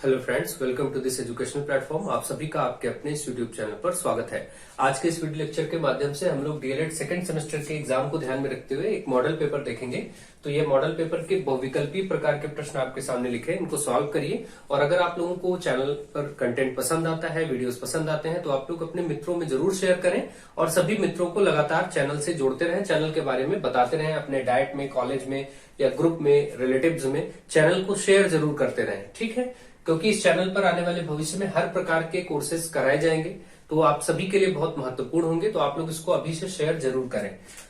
Hello friends, welcome to this educational platform. आप सभी का आपके अपने इस यूट्यूब चैनल पर स्वागत है। आज के इस वीडियो लेक्चर के माध्यम से हम लोग डीएलएड सेकंड सेमेस्टर के एग्जाम को ध्यान में रखते हुए एक मॉडल पेपर देखेंगे। तो ये मॉडल पेपर के बहुविकल्पी प्रकार के प्रश्न आपके सामने लिखे हैं, इनको सॉल्व करिए। और अगर आप लोगों को चैनल पर कंटेंट पसंद आता है, वीडियोस पसंद आते हैं, तो आप लोग अपने मित्रों में जरूर शेयर करें और सभी मित्रों को लगातार चैनल से जोड़ते रहें, चैनल के बारे में बताते रहें, अपने डाइट में, कॉलेज में या ग्रुप में, रिलेटिव्स में चैनल को शेयर जरूर करते रहें, ठीक है। क्योंकि इस चैनल पर आने वाले भविष्य में हर प्रकार के कोर्सेज कराए जाएंगे, तो आप सभी के लिए बहुत महत्वपूर्ण होंगे। तो आप लोग इसको अभी से शेयर जरूर करें।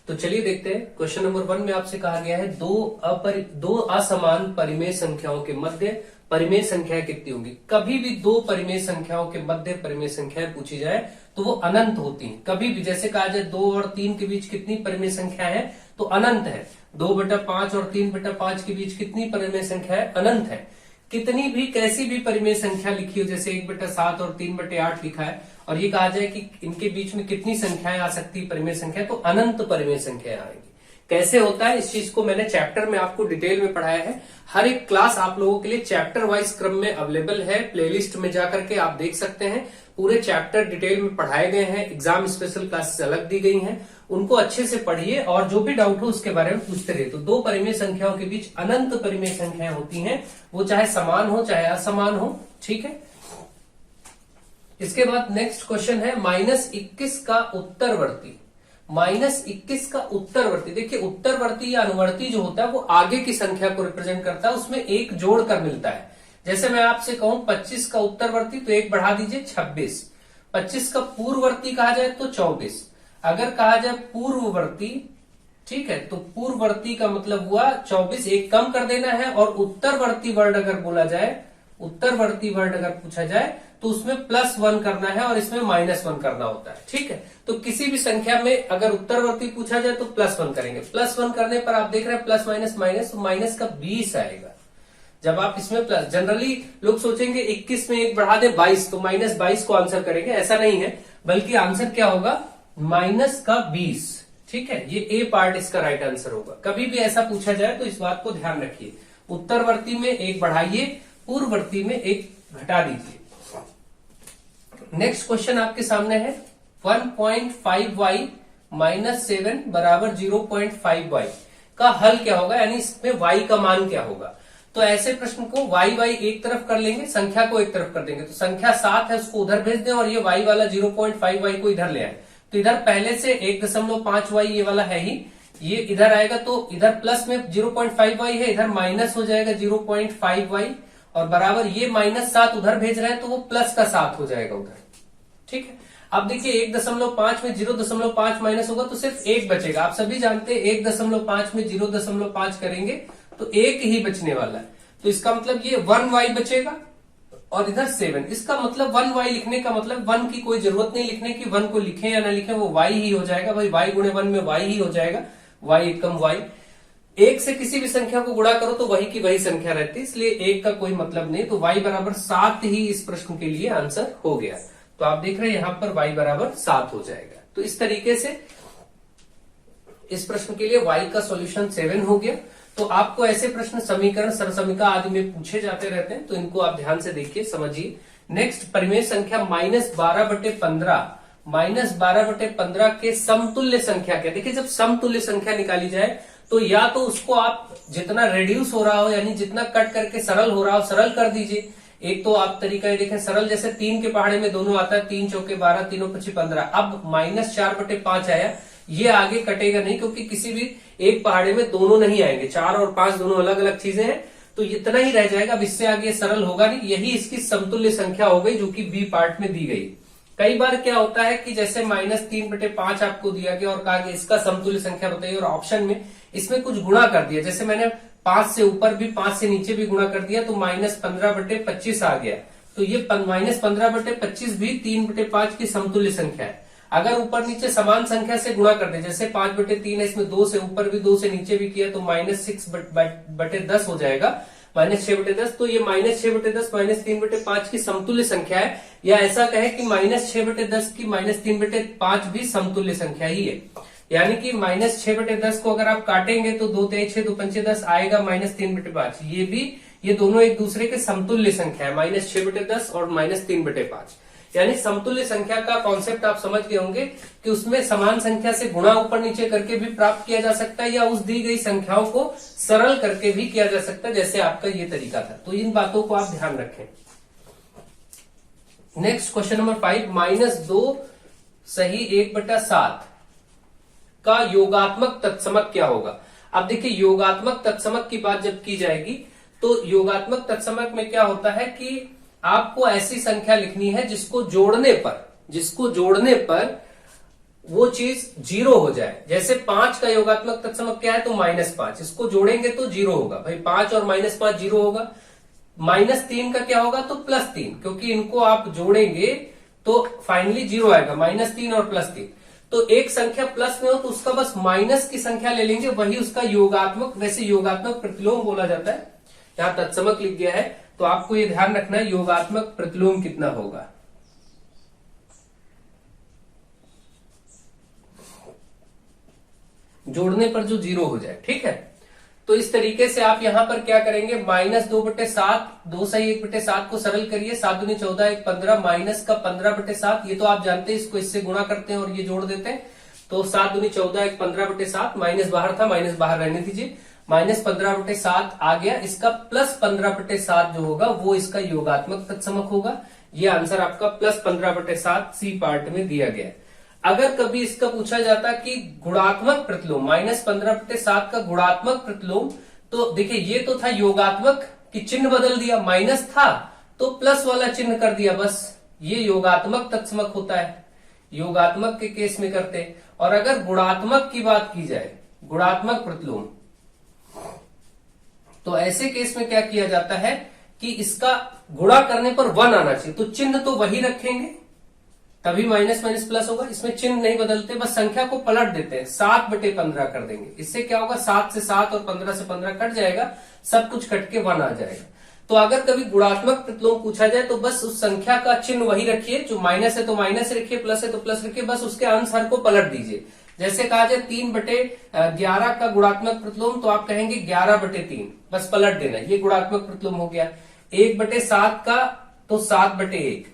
तो चलिए देखते हैं। क्वेश्चन नंबर 1 में आपसे कहा गया है दो असमान परिमेय संख्याओं के मध्य परिमेय संख्याएं कितनी होंगी। कभी भी दो परिमेय संख्याओं के मध्य परिमेय संख्याएं पूछी जाए तो वो अनंत होती हैं। कभी भी जैसे कहा जाए 2 और 3 के बीच कितनी परिमेय संख्या है, तो अनंत है। 2/5 और 3/5 के बीच कितनी परिमेय संख्या है, अनंत है। कितनी भी कैसी भी परिमेय संख्या लिखी हो, जैसे 1/7 और 3/8 लिखा है, और ये कहा जाए कि इनके बीच में कितनी संख्याएं आ सकती है परिमेय संख्या, तो अनंत परिमेय संख्या आएगी। कैसे होता है, इस चीज को मैंने चैप्टर में आपको डिटेल में पढ़ाया है। हर एक क्लास आप लोगों के लिए चैप्टर वाइज क्रम में अवेलेबल है। प्लेलिस्ट में जाकर के आप देख सकते हैं, पूरे चैप्टर डिटेल में पढ़ाए गए हैं। एग्जाम स्पेशल क्लासेस अलग दी गई हैं, उनको अच्छे से पढ़िए और जो भी डाउट हो उसके बारे में पूछते रहिए। तो दो परिमेय संख्याओं के बीच अनंत परिमेय संख्याएं होती हैं, वो चाहे समान हो चाहे असमान हो, ठीक है। इसके बाद नेक्स्ट क्वेश्चन है -21 का उत्तरवर्ती। -21 का उत्तरवर्ती, देखिए उत्तरवर्ती या अनुवर्ती जो होता है वो आगे की संख्या को रिप्रेजेंट करता है, उसमें एक जोड़कर मिलता है। जैसे मैं आपसे कहूं 25 का उत्तरवर्ती, तो एक बढ़ा दीजिए 26। 25 का पूर्ववर्ती कहा जाए तो 24। अगर कहा जाए पूर्ववर्ती, ठीक है, तो पूर्ववर्ती का मतलब हुआ 24, एक कम कर देना है। और उत्तरवर्ती वर्ड अगर बोला जाए, उत्तरवर्ती वर्ड अगर पूछा जाए तो उसमें +1 करना है और इसमें -1 करना होता है, ठीक है। तो किसी भी संख्या में अगर उत्तरवर्ती पूछा जाए तो +1 करेंगे। +1 करने पर आप देख रहे हैं प्लस माइनस माइनस, तो माइनस का 20 आएगा। जब आप इसमें प्लस, जनरली लोग सोचेंगे 21 में एक बढ़ा दे 22, तो -22 को आंसर करेंगे, ऐसा नहीं है। बल्कि आंसर क्या होगा, -20, ठीक है। ये ए पार्ट इसका राइट आंसर होगा। कभी भी ऐसा पूछा जाए तो इस बात को ध्यान रखिए, उत्तरवर्ती में एक बढ़ाइए, पूर्ववर्ती में एक घटा दीजिए। नेक्स्ट क्वेश्चन आपके सामने है 1.5y - 7 = 0.5y का हल क्या होगा, यानी इसमें y का मान क्या होगा। तो ऐसे प्रश्न को y एक तरफ कर लेंगे, संख्या को एक तरफ कर देंगे। तो संख्या 7 है, उसको उधर भेज दें और ये y वाला 0.5y को इधर ले आए। तो इधर पहले से 1.5y ये वाला है ही, ये इधर आएगा, तो इधर प्लस में 0.5y है, इधर माइनस हो जाएगा 0.5y, और बराबर ये -7 उधर भेज रहे हैं तो वो प्लस का 7 हो जाएगा उधर, ठीक है। अब देखिए 1.5 में 0.5 माइनस होगा तो सिर्फ 1 बचेगा। आप सभी जानते हैं 1.5 में 0.5 करेंगे तो 1 ही बचने वाला है। तो इसका मतलब ये 1y बचेगा और इधर 7। इसका मतलब 1y लिखने का मतलब 1 की कोई जरूरत नहीं लिखने की, 1 को लिखें या ना लिखें वो y ही हो जाएगा। भाई y गुणे 1 में y ही हो जाएगा, y एकम y। 1 से किसी भी संख्या को गुणा करो तो वही की वही संख्या रहती है, इसलिए 1 का कोई मतलब नहीं। तो y बराबर 7 ही इस प्रश्न के लिए आंसर हो गया। तो आप देख रहे हैं यहां पर y बराबर 7 हो जाएगा। तो इस तरीके से इस प्रश्न के लिए y का सॉल्यूशन 7 हो गया। तो आपको ऐसे प्रश्न समीकरण, सरसमीका आदि में पूछे जाते रहते हैं, तो इनको आप ध्यान से देखिए, समझिए। नेक्स्ट परिमेय संख्या -12/15 -12/15 के समतुल्य संख्या क्या। देखिए जब समतुल्य संख्या निकाली जाए तो या तो उसको आप जितना रेड्यूस हो रहा हो, यानी जितना कट करके सरल हो रहा हो, सरल कर दीजिए। एक तो आप तरीका ये देखें सरल, जैसे 3 के पहाड़े में दोनों आता है, 3 चौके 12, 3 5 15। अब -4/5 आया, ये आगे कटेगा नहीं, क्योंकि किसी भी एक पहाड़े में दोनों नहीं आएंगे, 4 और 5 दोनों अलग अलग चीजें हैं, तो इतना ही रह जाएगा। अब इससे आगे सरल होगा नहीं, यही इसकी समतुल्य संख्या हो गई, जो कि बी पार्ट में दी गई। कई बार क्या होता है कि जैसे -3/5 आपको दिया गया और कहा कि इसका समतुल्य संख्या बताइए, और ऑप्शन में इसमें कुछ गुणा कर दिया, जैसे मैंने 5 से ऊपर भी 5 से नीचे भी गुणा कर दिया, तो -15/25 आ गया। तो ये -15/25 भी 3/5 की समतुल्य संख्या है। अगर ऊपर नीचे समान संख्या से गुणा कर दे, जैसे 5/3 है, इसमें 2 से ऊपर भी 2 से नीचे भी किया, तो -6/10 हो जाएगा, -6/10। तो ये -6/10 -3/5 की समतुल्य संख्या है, या ऐसा कहे कि -6/10 की -3/5 भी समतुल्य संख्या ही है। यानी कि -6/10 को अगर आप काटेंगे तो 2 3 6 2 5 10 आएगा -3/5। ये दोनों एक दूसरे के समतुल्य संख्या है, -6/10 और -3/5। यानी समतुल्य संख्या का कॉन्सेप्ट आप समझ गए होंगे कि उसमें समान संख्या से गुणा ऊपर नीचे करके भी प्राप्त किया जा सकता है, या उस दी गई संख्याओं को सरल करके भी किया जा सकता है, जैसे आपका ये तरीका था। तो इन बातों को आप ध्यान रखें। नेक्स्ट क्वेश्चन नंबर 5, -2 सही 1/7 का योगात्मक तत्समक क्या होगा। अब देखिए, योगात्मक तत्समक की बात जब की जाएगी तो योगात्मक तत्समक में क्या होता है कि आपको ऐसी संख्या लिखनी है जिसको जोड़ने पर वो चीज 0 हो जाए। जैसे 5 का योगात्मक तत्समक क्या है, तो -5, इसको जोड़ेंगे तो 0 होगा। भाई 5 और -5 0 होगा। -3 का क्या होगा, तो +3, क्योंकि इनको आप जोड़ेंगे तो फाइनली 0 आएगा, -3 और +3। तो एक संख्या प्लस में हो तो उसका बस माइनस की संख्या ले लेंगे, वही उसका योगात्मक, वैसे योगात्मक प्रतिलोम बोला जाता है। यहां तत्समक लिख गया है, तो आपको ये ध्यान रखना है योगात्मक प्रतिलोम कितना होगा। जोड़ने पर जो 0 हो जाए, ठीक है। तो इस तरीके से आप यहां पर क्या करेंगे, -2/7, 2 सही 1/7 को सरल करिए, 7 दूनी 14, 1 15, माइनस का 15/7, ये तो आप जानते हैं, इसको इससे गुणा करते हैं और ये जोड़ देते हैं। तो 7 दूनी 14, 1 15/7, माइनस बाहर था, माइनस बाहर रहने दीजिए, -15/7 आ गया। इसका +15/7 जो होगा वो इसका योगात्मक तत्समक होगा। ये आंसर आपका +15/7 सी पार्ट में दिया गया है। अगर कभी इसका पूछा जाता कि गुणात्मक प्रतिलोम, -15/7 का गुणात्मक प्रतिलोम, तो देखिए ये तो था योगात्मक कि चिन्ह बदल दिया, माइनस था तो प्लस वाला चिन्ह कर दिया, बस ये योगात्मक तत्समक होता है, योगात्मक के केस में करते हैं। और अगर गुणात्मक की बात की जाए, गुणात्मक प्रतिलोम, तो ऐसे केस में क्या किया जाता है कि इसका गुणा करने पर 1 आना चाहिए, तो चिन्ह तो वही रखेंगे, तभी माइनस माइनस प्लस होगा। इसमें चिन्ह नहीं बदलते, बस संख्या को पलट देते हैं, 7/15 कर देंगे। इससे क्या होगा, 7 से 7 और 15 से 15 कट जाएगा, सब कुछ कट के 1 आ जाएगा। तो अगर कभी गुणात्मक प्रतिलोम पूछा जाए तो बस उस संख्या का चिन्ह वही रखिए, जो माइनस है तो माइनस रखिए, प्लस है तो प्लस रखिए, बस उसके अनुसार को पलट दीजिए। जैसे कहा जाए 3/11 का गुणात्मक प्रतिलोम, तो आप कहेंगे 11/3, बस पलट देना, ये गुणात्मक प्रतिलोम हो गया। 1/7 का तो 7/1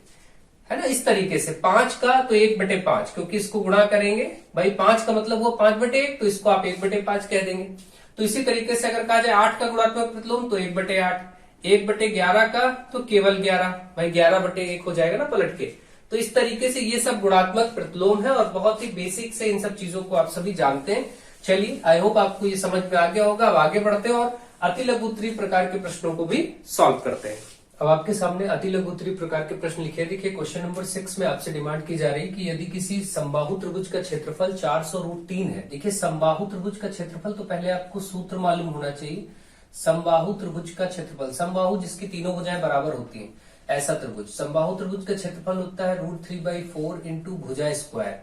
है ना, इस तरीके से 5 का तो 1/5, क्योंकि इसको गुणा करेंगे, भाई 5 का मतलब वो 5/1, तो इसको आप 1/5 कह देंगे। तो इसी तरीके से अगर कहा जाए 8 का गुणात्मक प्रतिलोम, तो 1/8, 1/11 का तो केवल 11, भाई 11/1 हो जाएगा ना पलट के। तो इस तरीके से ये सब गुणात्मक प्रतिलोम है, और बहुत ही बेसिक से इन सब चीजों को आप सभी जानते हैं। चलिए, आई होप आपको ये समझ में आ गया होगा। अब आगे बढ़ते हैं और अति लघु उत्तरीय प्रकार के प्रश्नों को भी सॉल्व करते हैं। अब आपके सामने अति लघु उत्तरीय प्रकार के प्रश्न लिखे। देखिए, क्वेश्चन नंबर 6 में आपसे डिमांड की जा रही है कि यदि किसी समबाहु त्रिभुज का क्षेत्रफल 400√3 है। देखिए, समबाहु त्रिभुज का क्षेत्रफल, तो पहले आपको सूत्र मालूम होना चाहिए। समबाहु त्रिभुज का क्षेत्रफल, समबाहु जिसकी तीनों भुजाएं बराबर होती हैं, ऐसा त्रिभुज। समबाहु त्रिभुज का क्षेत्रफल होता है √3/4 इंटू भुजा स्क्वायर,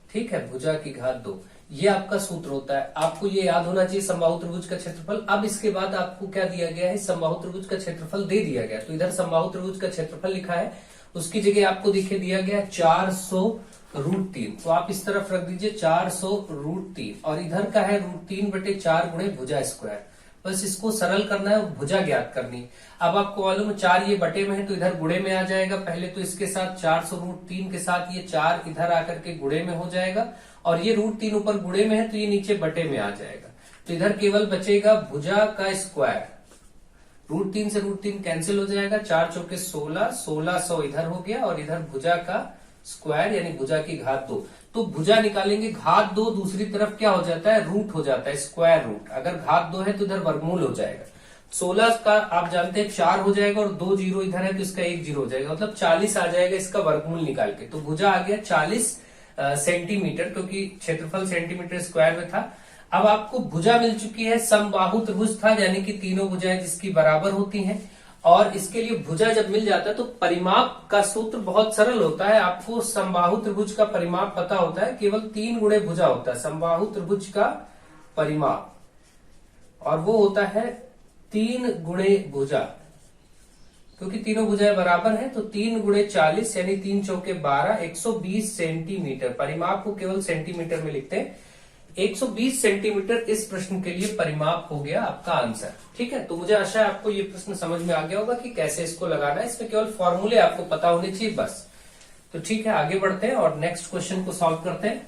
ठीक है, भुजा की घात 2। ये आपका सूत्र होता है, आपको ये याद होना चाहिए समबाहु त्रिभुज का क्षेत्रफल। अब इसके बाद आपको क्या दिया गया है, समबाहु त्रिभुज का क्षेत्रफल दे दिया गया, तो इधर समबाहु त्रिभुज का क्षेत्रफल लिखा है, उसकी जगह आपको दिखे दिया गया 400√3, तो आप इस तरफ रख दीजिए 400√3, और इधर का है √3/4 गुणे भुजा स्क्वायर। बस इसको सरल करना है, भुजा ज्ञात करनी। अब आपको मालूम है 4 ये बटे में है, तो इधर गुणे में आ जाएगा। पहले तो इसके साथ 400√3 के साथ ये 4 इधर आकर के गुणे में हो जाएगा, और ये √3 ऊपर गुणे में है तो ये नीचे बटे में आ जाएगा। तो इधर केवल बचेगा भुजा का स्क्वायर, √3 से √3 कैंसिल हो जाएगा, 4 चौके 16, 1600 इधर हो गया, और इधर भुजा का स्क्वायर यानी भुजा की घात 2। तो भुजा निकालेंगे, घात 2 दूसरी तरफ क्या हो जाता है, रूट हो जाता है, स्क्वायर रूट। अगर घात 2 है तो इधर वर्गमूल हो जाएगा। 16 का आप जानते हैं 4 हो जाएगा, और 2 जीरो इधर है तो इसका 1 जीरो हो जाएगा, मतलब 40 आ जाएगा इसका वर्गमूल निकाल के। तो भुजा आ गया 40 सेंटीमीटर, क्योंकि क्षेत्रफल सेंटीमीटर स्क्वायर में था। अब आपको भुजा मिल चुकी है, समबाहु त्रिभुज था, यानी कि तीनों भुजाएं जिसकी बराबर होती हैं। और इसके लिए भुजा जब मिल जाता है तो परिमाप का सूत्र बहुत सरल होता है। आपको समबाहु त्रिभुज का परिमाप पता होता है, केवल 3 गुणे भुजा होता है समबाहु त्रिभुज का परिमाप, और वो होता है 3 गुणे भुजा, क्योंकि तीनों भुजाएं बराबर हैं, तो 3 गुणे 40 यानी 3 चौके 12, 120 सेंटीमीटर। परिमाप को केवल सेंटीमीटर में लिखते हैं। 120 सेंटीमीटर इस प्रश्न के लिए परिमाप हो गया आपका आंसर। ठीक है, तो मुझे आशा है आपको ये प्रश्न समझ में आ गया होगा कि कैसे इसको लगाना है। इसमें केवल फॉर्मूले आपको पता होने चाहिए बस। तो ठीक है, आगे बढ़ते हैं और नेक्स्ट क्वेश्चन को सॉल्व करते हैं।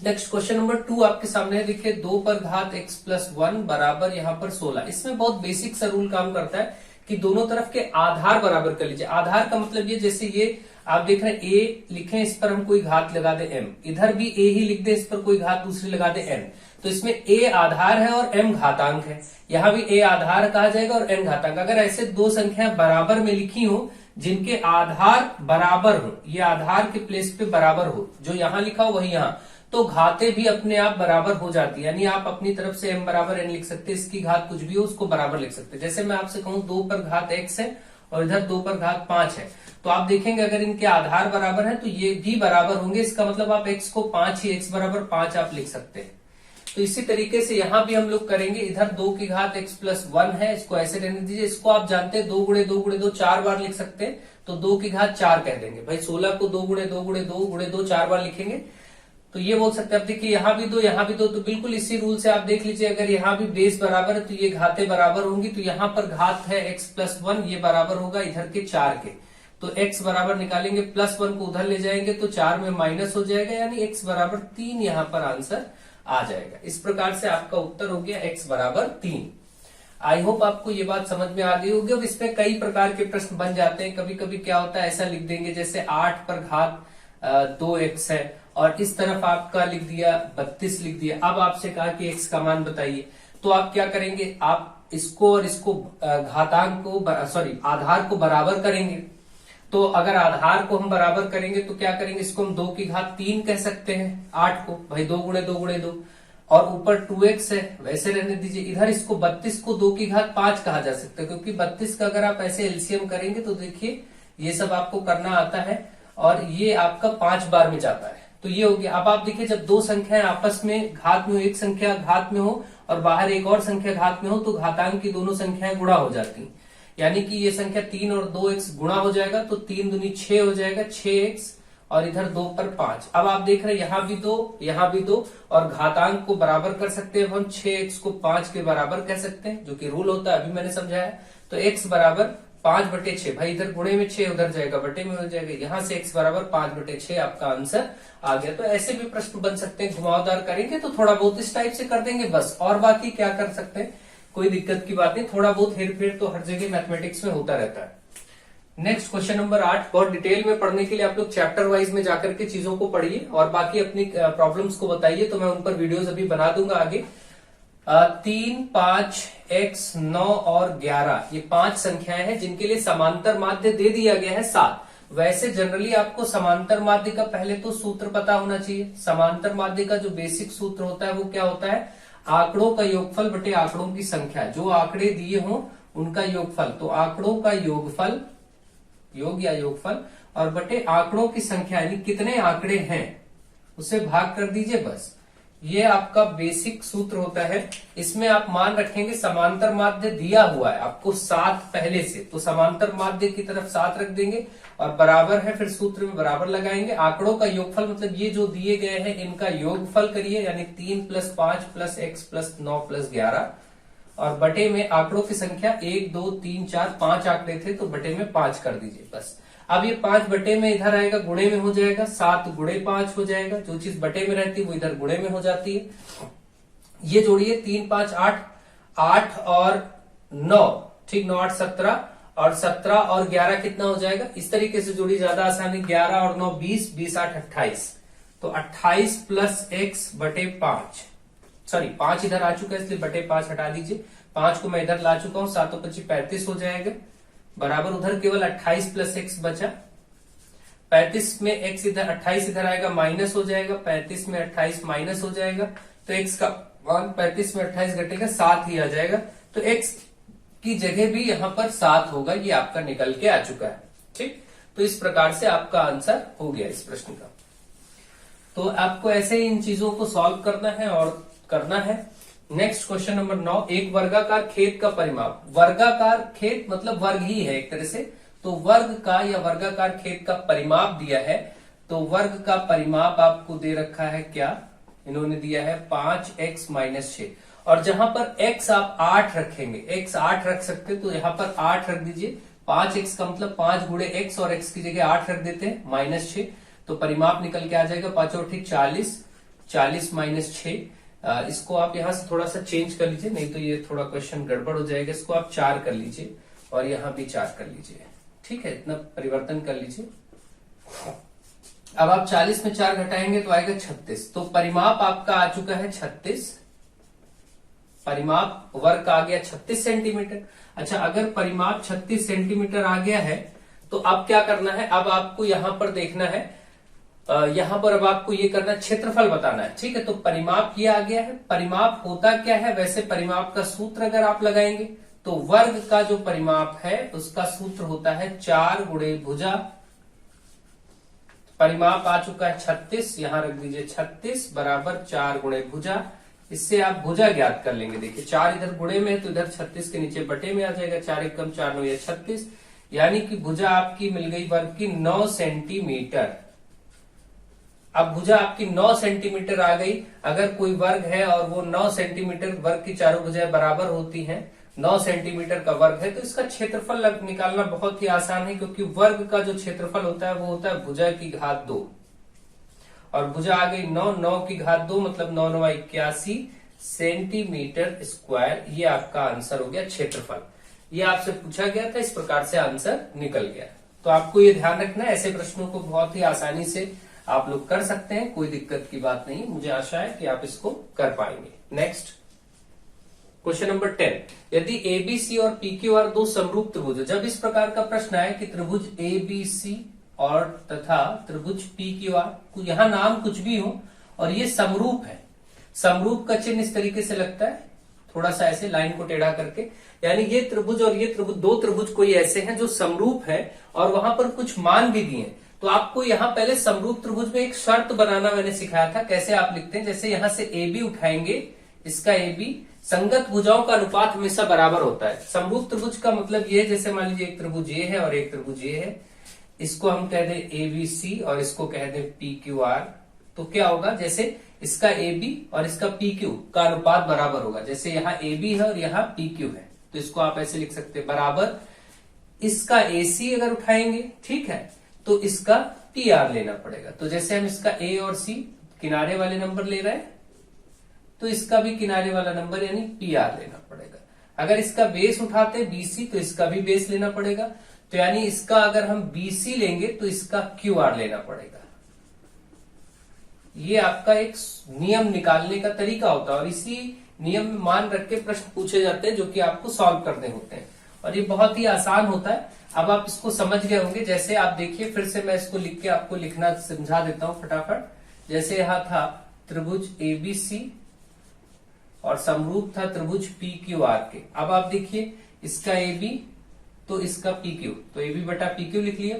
नेक्स्ट क्वेश्चन नंबर 2 आपके सामने है। देखिए 2 पर घात x प्लस 1 बराबर यहाँ पर 16। इसमें बहुत बेसिक सा रूल काम करता है कि दोनों तरफ के आधार बराबर कर लीजिए। आधार का मतलब ये, जैसे ये आप देख रहे हैं a लिखे, इस पर हम कोई घात लगा दे m, इधर भी a ही लिख दे, इस पर कोई घात दूसरी लगा दे n, तो इसमें a आधार है और m घातांक है। यहाँ भी a आधार कहा जाएगा और n घातांक। अगर ऐसे दो संख्याएं बराबर में लिखी हो जिनके आधार बराबर हो, ये आधार के प्लेस पे बराबर हो, जो यहाँ लिखा हो वही यहाँ, तो घातें भी अपने आप बराबर हो जाती है। यानी आप अपनी तरफ से m बराबर n लिख सकते हैं, इसकी घात कुछ भी हो उसको बराबर लिख सकते हैं। जैसे मैं आपसे कहूं 2 पर घात x है और इधर 2 पर घात 5 है, तो आप देखेंगे अगर इनके आधार बराबर है तो ये भी बराबर होंगे। इसका मतलब आप x को 5 ही, x बराबर 5 आप लिख सकते हैं। तो इसी तरीके से यहां भी हम लोग करेंगे। इधर 2 की घात x प्लस 1 है, इसको ऐसे रहने दीजिए। इसको आप जानते हैं 2 गुणे 2 गुणे 2 4 बार लिख सकते हैं, तो 2 की घात 4 कह देंगे। भाई 16 को 2 गुणे 2 गुणे 2 गुणे 2 4 बार लिखेंगे, तो ये बोल सकते हैं। अब देखिए यहाँ भी 2 यहाँ भी 2, तो बिल्कुल इसी रूल से आप देख लीजिए, अगर यहाँ भी बेस बराबर है तो ये घातें बराबर होंगी। तो यहाँ पर घात है x प्लस 1, ये बराबर होगा इधर के 4 के, तो x बराबर निकालेंगे, प्लस 1 को उधर ले जाएंगे तो 4 में माइनस हो जाएगा, यानी x बराबर 3 यहाँ पर आंसर आ जाएगा। इस प्रकार से आपका उत्तर हो गया x बराबर 3। आई होप आपको ये बात समझ में आ गई होगी। अब इसमें कई प्रकार के प्रश्न बन जाते हैं। कभी कभी क्या होता है, ऐसा लिख देंगे जैसे 8 पर घात 2x है और इस तरफ आपका लिख दिया 32 लिख दिया। अब आपसे कहा कि x का मान बताइए, तो आप क्या करेंगे, आप इसको और इसको घातांक को आधार को बराबर करेंगे। तो अगर आधार को हम बराबर करेंगे तो क्या करेंगे, इसको हम 2 की घात 3 कह सकते हैं 8 को, भाई 2 गुणे 2 गुणे 2, और ऊपर 2x है वैसे रहने दीजिए। इधर इसको 32 को 2 की घात 5 कहा जा सकता है, क्योंकि 32 का अगर आप ऐसे एलसीएम करेंगे तो देखिए ये सब आपको करना आता है और ये आपका 5 बार में जाता है। तो ये हो गया। अब आप देखिए जब दो संख्याएं आपस में घात में हो, एक संख्या घात में हो और बाहर एक और संख्या घात में हो, तो घातांक की दोनों संख्याएं गुणा हो जाती हैं। यानी कि ये संख्या 3 और 2x गुणा हो जाएगा, तो 3 दूनी 6 हो जाएगा, 6x, और इधर 2 पर 5। अब आप देख रहे हैं यहाँ भी 2 यहाँ भी 2, और घातांक को बराबर कर सकते हैं हम, 6x को 5 के बराबर कह सकते हैं, जो कि रूल होता है, अभी मैंने समझाया। तो x बराबर 5/6, भाई इधर गुणे में 6 उधर जाएगा, बटे में हो जाएगा, यहाँ से x बराबर 5/6 आपका आंसर आ गया। तो ऐसे भी प्रश्न बन सकते हैं, घुमावदार करेंगे तो थोड़ा बहुत इस टाइप से कर देंगे बस, और बाकी क्या कर सकते हैं, कोई दिक्कत की बात नहीं। थोड़ा बहुत हेरफेर तो हर जगह मैथमेटिक्स में होता रहता है। नेक्स्ट क्वेश्चन नंबर 8, बहुत डिटेल में पढ़ने के लिए आप लोग चैप्टर वाइज में जाकर के चीजों को पढ़िए और बाकी अपनी प्रॉब्लम्स को बताइए, तो मैं उन पर वीडियोस अभी बना दूंगा आगे। 3, 5, x, 9 और 11 ये 5 संख्याएं हैं जिनके लिए समांतर माध्य दे दिया गया है 7। वैसे जनरली आपको समांतर माध्य का पहले तो सूत्र पता होना चाहिए। समांतर माध्य का जो बेसिक सूत्र होता है वो क्या होता है, आंकड़ों का योगफल बटे आंकड़ों की संख्या। जो आंकड़े दिए हों उनका योगफल, तो आंकड़ों का योगफल, योग या योगफल, और बटे आंकड़ों की संख्या, यानी कितने आंकड़े हैं उसे भाग कर दीजिए बस। ये आपका बेसिक सूत्र होता है। इसमें आप मान रखेंगे समांतर माध्य दिया हुआ है आपको 7 पहले से, तो समांतर माध्य की तरफ 7 रख देंगे और बराबर है, फिर सूत्र में बराबर लगाएंगे। आंकड़ों का योगफल मतलब ये जो दिए गए हैं इनका योगफल करिए, यानी 3 + 5 + x + 9 + 11, और बटे में आंकड़ों की संख्या 1, 2, 3, 4, 5 आंकड़े थे तो बटे में 5 कर दीजिए बस। अब ये 5 बटे में इधर आएगा, गुणे में हो जाएगा, 7 गुणे 5 हो जाएगा। जो चीज बटे में रहती है वो इधर गुणे में हो जाती है। ये जोड़िए 3, 5, 8, 8 और 9, ठीक, 9, 8, 17, और 17 और 11 कितना हो जाएगा, इस तरीके से जोड़िए, ज्यादा आसानी। 11 और 9 20, 20, 8, 28, तो 28 + x बटे 5, सॉरी 5 इधर आ चुका है इसलिए बटे 5 हटा दीजिए, 5 को मैं इधर ला चुका हूं, 7 × 25 35 हो जाएगा, बराबर उधर केवल 28 + x बचा। 35 में x इधर, 28 इधर आएगा, माइनस हो जाएगा, 35 में 28 माइनस हो जाएगा, तो x का मान 35 में 28 घटेगा 7 ही आ जाएगा। तो x की जगह भी यहाँ पर 7 होगा, ये आपका निकल के आ चुका है, ठीक। तो इस प्रकार से आपका आंसर हो गया इस प्रश्न का। तो आपको ऐसे ही इन चीजों को सॉल्व करना है और करना है। नेक्स्ट क्वेश्चन नंबर 9, एक वर्गाकार खेत का परिमाप। वर्गाकार खेत मतलब वर्ग ही है एक तरह से, तो वर्ग का या वर्गाकार खेत का परिमाप दिया है तो वर्ग का परिमाप आपको दे रखा है क्या, इन्होंने दिया है 5x माइनस 6, और जहां पर x आप 8 रखेंगे, x 8 रख सकते तो यहां पर 8 रख दीजिए। 5x का मतलब 5 गुणे x, और x की जगह 8 रख देते हैं माइनस 6, तो परिमाप निकल के आ जाएगा 5 और ठीक 40, 40 माइनस 6। इसको आप यहां से थोड़ा सा चेंज कर लीजिए, नहीं तो ये थोड़ा क्वेश्चन गड़बड़ हो जाएगा। इसको आप 4 कर लीजिए और यहां भी 4 कर लीजिए, ठीक है, इतना परिवर्तन कर लीजिए। अब आप 40 में 4 घटाएंगे तो आएगा 36, तो परिमाप आपका आ चुका है 36, परिमाप वर्ग का आ गया 36 सेंटीमीटर। अच्छा, अगर परिमाप 36 सेंटीमीटर आ गया है तो अब क्या करना है, अब आपको यहां पर देखना है, यहां पर अब आपको ये करना है, क्षेत्रफल बताना है, ठीक है। तो परिमाप ये आ गया है, परिमाप होता क्या है, वैसे परिमाप का सूत्र अगर आप लगाएंगे तो वर्ग का जो परिमाप है उसका सूत्र होता है 4 गुणे भुजा। परिमाप आ चुका है 36, यहां रख दीजिए 36 बराबर 4 गुणे भुजा। इससे आप भुजा ज्ञात कर लेंगे। देखिए 4 इधर गुणे में है तो इधर 36 के नीचे बटे में आ जाएगा, 4 एकम 4 9 36, यानी कि भुजा आपकी मिल गई वर्ग की 9 सेंटीमीटर। अब भुजा आपकी 9 सेंटीमीटर आ गई। अगर कोई वर्ग है और वो 9 सेंटीमीटर, वर्ग की चारों भुजाएं बराबर होती हैं, 9 सेंटीमीटर का वर्ग है, तो इसका क्षेत्रफल निकालना बहुत ही आसान है, क्योंकि वर्ग का जो क्षेत्रफल होता है वो होता है भुजा की घात 2, और भुजा आ गई 9, 9 की घात 2 मतलब 9 9 81 सेंटीमीटर स्क्वायर। ये आपका आंसर हो गया क्षेत्रफल। ये आपसे पूछा गया था, इस प्रकार से आंसर निकल गया। तो आपको ये ध्यान रखना है, ऐसे प्रश्नों को बहुत ही आसानी से आप लोग कर सकते हैं, कोई दिक्कत की बात नहीं। मुझे आशा है कि आप इसको कर पाएंगे। नेक्स्ट क्वेश्चन नंबर 10, यदि एबीसी और पीक्यूआर दो समरूप त्रिभुज, जब इस प्रकार का प्रश्न आए कि त्रिभुज एबीसी और तथा त्रिभुज पीक्यूआर, यहाँ नाम कुछ भी हो और ये समरूप है, समरूप का चिन्ह इस तरीके से लगता है, थोड़ा सा ऐसे लाइन को टेढ़ा करके, यानी ये त्रिभुज और ये त्रिभुज, दो त्रिभुज कोई ऐसे हैं जो समरूप है और वहां पर कुछ मान भी दिए। तो आपको यहाँ पहले समरूप त्रिभुज में एक शर्त बनाना मैंने सिखाया था, कैसे आप लिखते हैं, जैसे यहां से ए बी उठाएंगे, इसका ए बी, संगत भुजाओं का अनुपात हमेशा बराबर होता है। समरूप त्रिभुज का मतलब ये है, जैसे मान लीजिए एक त्रिभुज ये है और एक त्रिभुज ये है, इसको हम कह दें ए बी सी और इसको कह दें पी क्यू आर, तो क्या होगा, जैसे इसका ए बी और इसका पी क्यू का अनुपात बराबर होगा, जैसे यहाँ ए बी है और यहाँ पी क्यू है, तो इसको आप ऐसे लिख सकते हैं, बराबर इसका ए सी अगर उठाएंगे, ठीक है, तो इसका पी आर लेना पड़ेगा। तो जैसे हम इसका ए और सी किनारे वाले नंबर ले रहे हैं, तो इसका भी किनारे वाला नंबर यानी पी आर लेना पड़ेगा। अगर इसका बेस उठाते बीसी तो इसका भी बेस लेना पड़ेगा, तो यानी इसका अगर हम बीसी लेंगे तो इसका क्यू आर लेना पड़ेगा। ये आपका एक नियम निकालने का तरीका होता है और इसी नियम में मान रख के प्रश्न पूछे जाते हैं जो कि आपको सॉल्व करने होते हैं, और ये बहुत ही आसान होता है। अब आप इसको समझ गए होंगे। जैसे आप देखिए, फिर से मैं इसको लिख के आपको लिखना समझा देता हूं फटाफट। जैसे यहां था त्रिभुज एबीसी और समरूप था त्रिभुज पी क्यू आर के। अब आप देखिए, इसका ए बी तो इसका पी क्यू, तो ए बी बटा पी क्यू लिख लिया,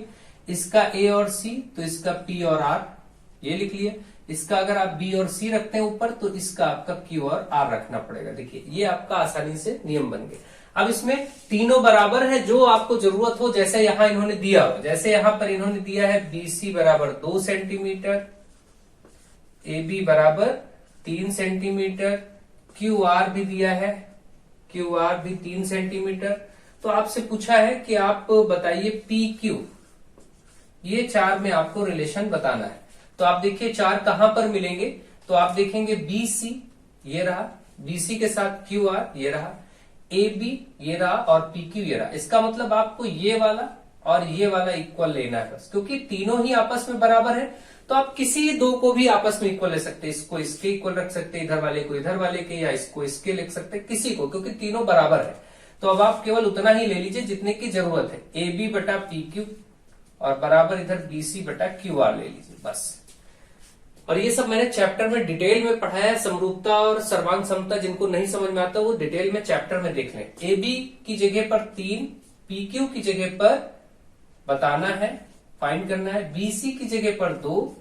इसका ए और सी तो इसका पी और आर ये लिख लिया, इसका अगर आप बी और सी रखते हैं ऊपर तो इसका आपका क्यू और आर रखना पड़ेगा। देखिए ये आपका आसानी से नियम बन गया। अब इसमें तीनों बराबर है, जो आपको जरूरत हो, जैसे यहां इन्होंने दिया हो, जैसे यहां पर इन्होंने दिया है बीसी बराबर 2 सेंटीमीटर, ए बी बराबर 3 सेंटीमीटर, क्यू आर भी दिया है, क्यू आर भी 3 सेंटीमीटर। तो आपसे पूछा है कि आप बताइए पी क्यू, ये 4 में आपको रिलेशन बताना है। तो आप देखिए 4 कहां पर मिलेंगे, तो आप देखेंगे बीसी ये रहा, बीसी के साथ क्यू आर ये रहा, ए बी ये रहा और पी क्यू ये रहा। इसका मतलब आपको ये वाला और ये वाला इक्वल लेना है बस, क्योंकि तीनों ही आपस में बराबर है। तो आप किसी दो को भी आपस में इक्वल ले सकते हैं, इसको इसके इक्वल रख सकते हैं, इधर वाले को इधर वाले के, या इसको इसके लिख सकते हैं, किसी को, क्योंकि तीनों बराबर है। तो अब आप केवल उतना ही ले लीजिए जितने की जरूरत है, ए बी बटा पी क्यू और बराबर इधर बी सी बटा क्यू आर ले लीजिए बस। और ये सब मैंने चैप्टर में डिटेल में पढ़ाया है। समरूपता और सर्वांग समता जिनको नहीं समझ में आता वो डिटेल में चैप्टर में देख लें। ए बी की जगह पर 3, पी क्यू की जगह पर बताना है, फाइंड करना है, बीसी की जगह पर 2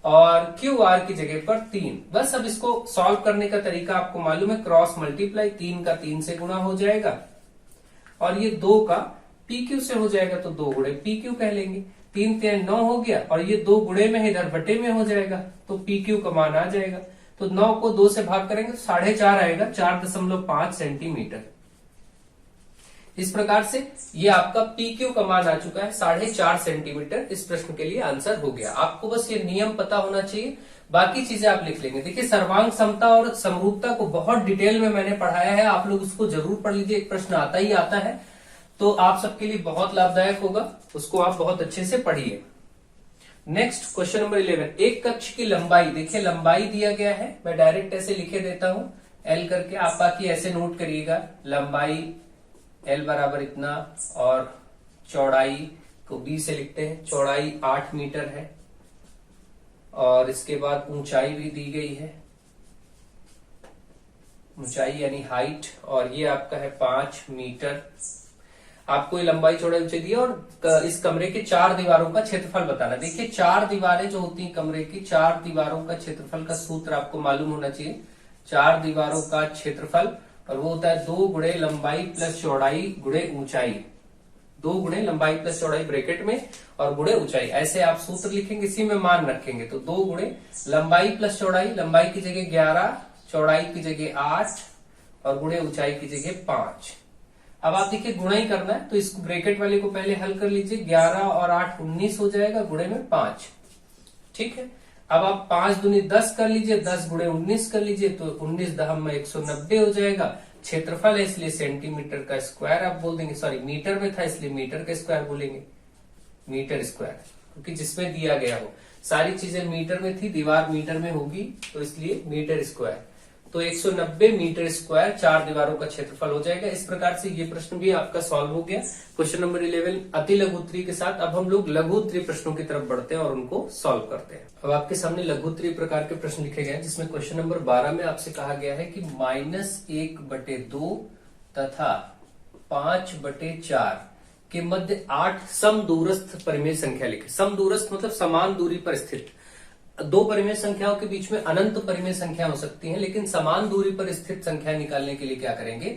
और क्यू आर की जगह पर 3। बस अब इसको सॉल्व करने का तरीका आपको मालूम है, क्रॉस मल्टीप्लाई, 3 का 3 से गुणा हो जाएगा और ये 2 का पी क्यू से हो जाएगा, तो 2 गुणे पी क्यू कह लेंगे। 3 3 9 हो गया, और ये 2 गुणे में इधर बटे में हो जाएगा, तो PQ का मान आ जाएगा। तो 9 को 2 से भाग करेंगे तो 4.5 आएगा, 4.5 सेंटीमीटर। इस प्रकार से ये आपका PQ का मान आ चुका है 4.5 सेंटीमीटर। इस प्रश्न के लिए आंसर हो गया। आपको बस ये नियम पता होना चाहिए, बाकी चीजें आप लिख लेंगे। देखिए सर्वांग समता और समरूपता को बहुत डिटेल में मैंने पढ़ाया है, आप लोग उसको जरूर पढ़ लीजिए, एक प्रश्न आता ही आता है, तो आप सबके लिए बहुत लाभदायक होगा, उसको आप बहुत अच्छे से पढ़िए। नेक्स्ट क्वेश्चन नंबर 11, एक कक्ष की लंबाई, देखिए लंबाई दिया गया है, मैं डायरेक्ट ऐसे लिखे देता हूं L करके, आप बाकी ऐसे नोट करिएगा, लंबाई L बराबर इतना, और चौड़ाई को B से लिखते हैं, चौड़ाई 8 मीटर है, और इसके बाद ऊंचाई भी दी गई है, ऊंचाई यानी हाइट, और ये आपका है 5 मीटर। आपको ये लंबाई चौड़ाई ऊंचाई दी, और इस कमरे के 4 दीवारों का क्षेत्रफल बताना। देखिए 4 दीवारें जो होती हैं कमरे की, 4 दीवारों का क्षेत्रफल का सूत्र आपको मालूम होना चाहिए। 4 दीवारों का क्षेत्रफल, और वो होता है 2 गुणे लंबाई प्लस चौड़ाई गुणे ऊंचाई, 2 गुणे लंबाई प्लस चौड़ाई ब्रैकेट में और गुणे ऊंचाई, ऐसे आप सूत्र लिखेंगे, इसी में मान रखेंगे। तो 2 गुणे लंबाई प्लस चौड़ाई, लंबाई की जगह 11, चौड़ाई की जगह 8, और गुणे ऊंचाई की जगह 5। अब आप देखिए गुणा ही करना है, तो इस ब्रैकेट वाले को पहले हल कर लीजिए, 11 और 8 19 हो जाएगा, गुणे में 5। ठीक है, अब आप 5 दूनी 10 कर लीजिए, 10 गुणे 19 कर लीजिए, तो 19 दहम में 190 हो जाएगा। क्षेत्रफल है इसलिए सेंटीमीटर का स्क्वायर आप बोल देंगे, सॉरी मीटर में था इसलिए मीटर का स्क्वायर बोलेंगे, मीटर स्क्वायर, क्योंकि जिसमें दिया गया हो, सारी चीजें मीटर में थी, दीवार मीटर में होगी, तो इसलिए मीटर स्क्वायर। तो 190 मीटर स्क्वायर 4 दीवारों का क्षेत्रफल हो जाएगा। इस प्रकार से ये प्रश्न भी आपका सॉल्व हो गया। क्वेश्चन नंबर 11 अति लघु उत्तरीय के साथ अब हम लोग लघु उत्तरीय प्रश्नों की तरफ बढ़ते हैं और उनको सॉल्व करते हैं। अब आपके सामने लघु उत्तरीय प्रकार के प्रश्न लिखे गए हैं, जिसमें क्वेश्चन नंबर 12 में आपसे कहा गया है कि -1/2 तथा 5/4 के मध्य 8 समदूरस्थ परिमेय संख्या लिखे। समदूरस्थ मतलब समान दूरी पर स्थित। 2 परिमेय संख्याओं के बीच में अनंत परिमेय संख्या हो सकती है, लेकिन समान दूरी पर स्थित संख्या निकालने के लिए क्या करेंगे,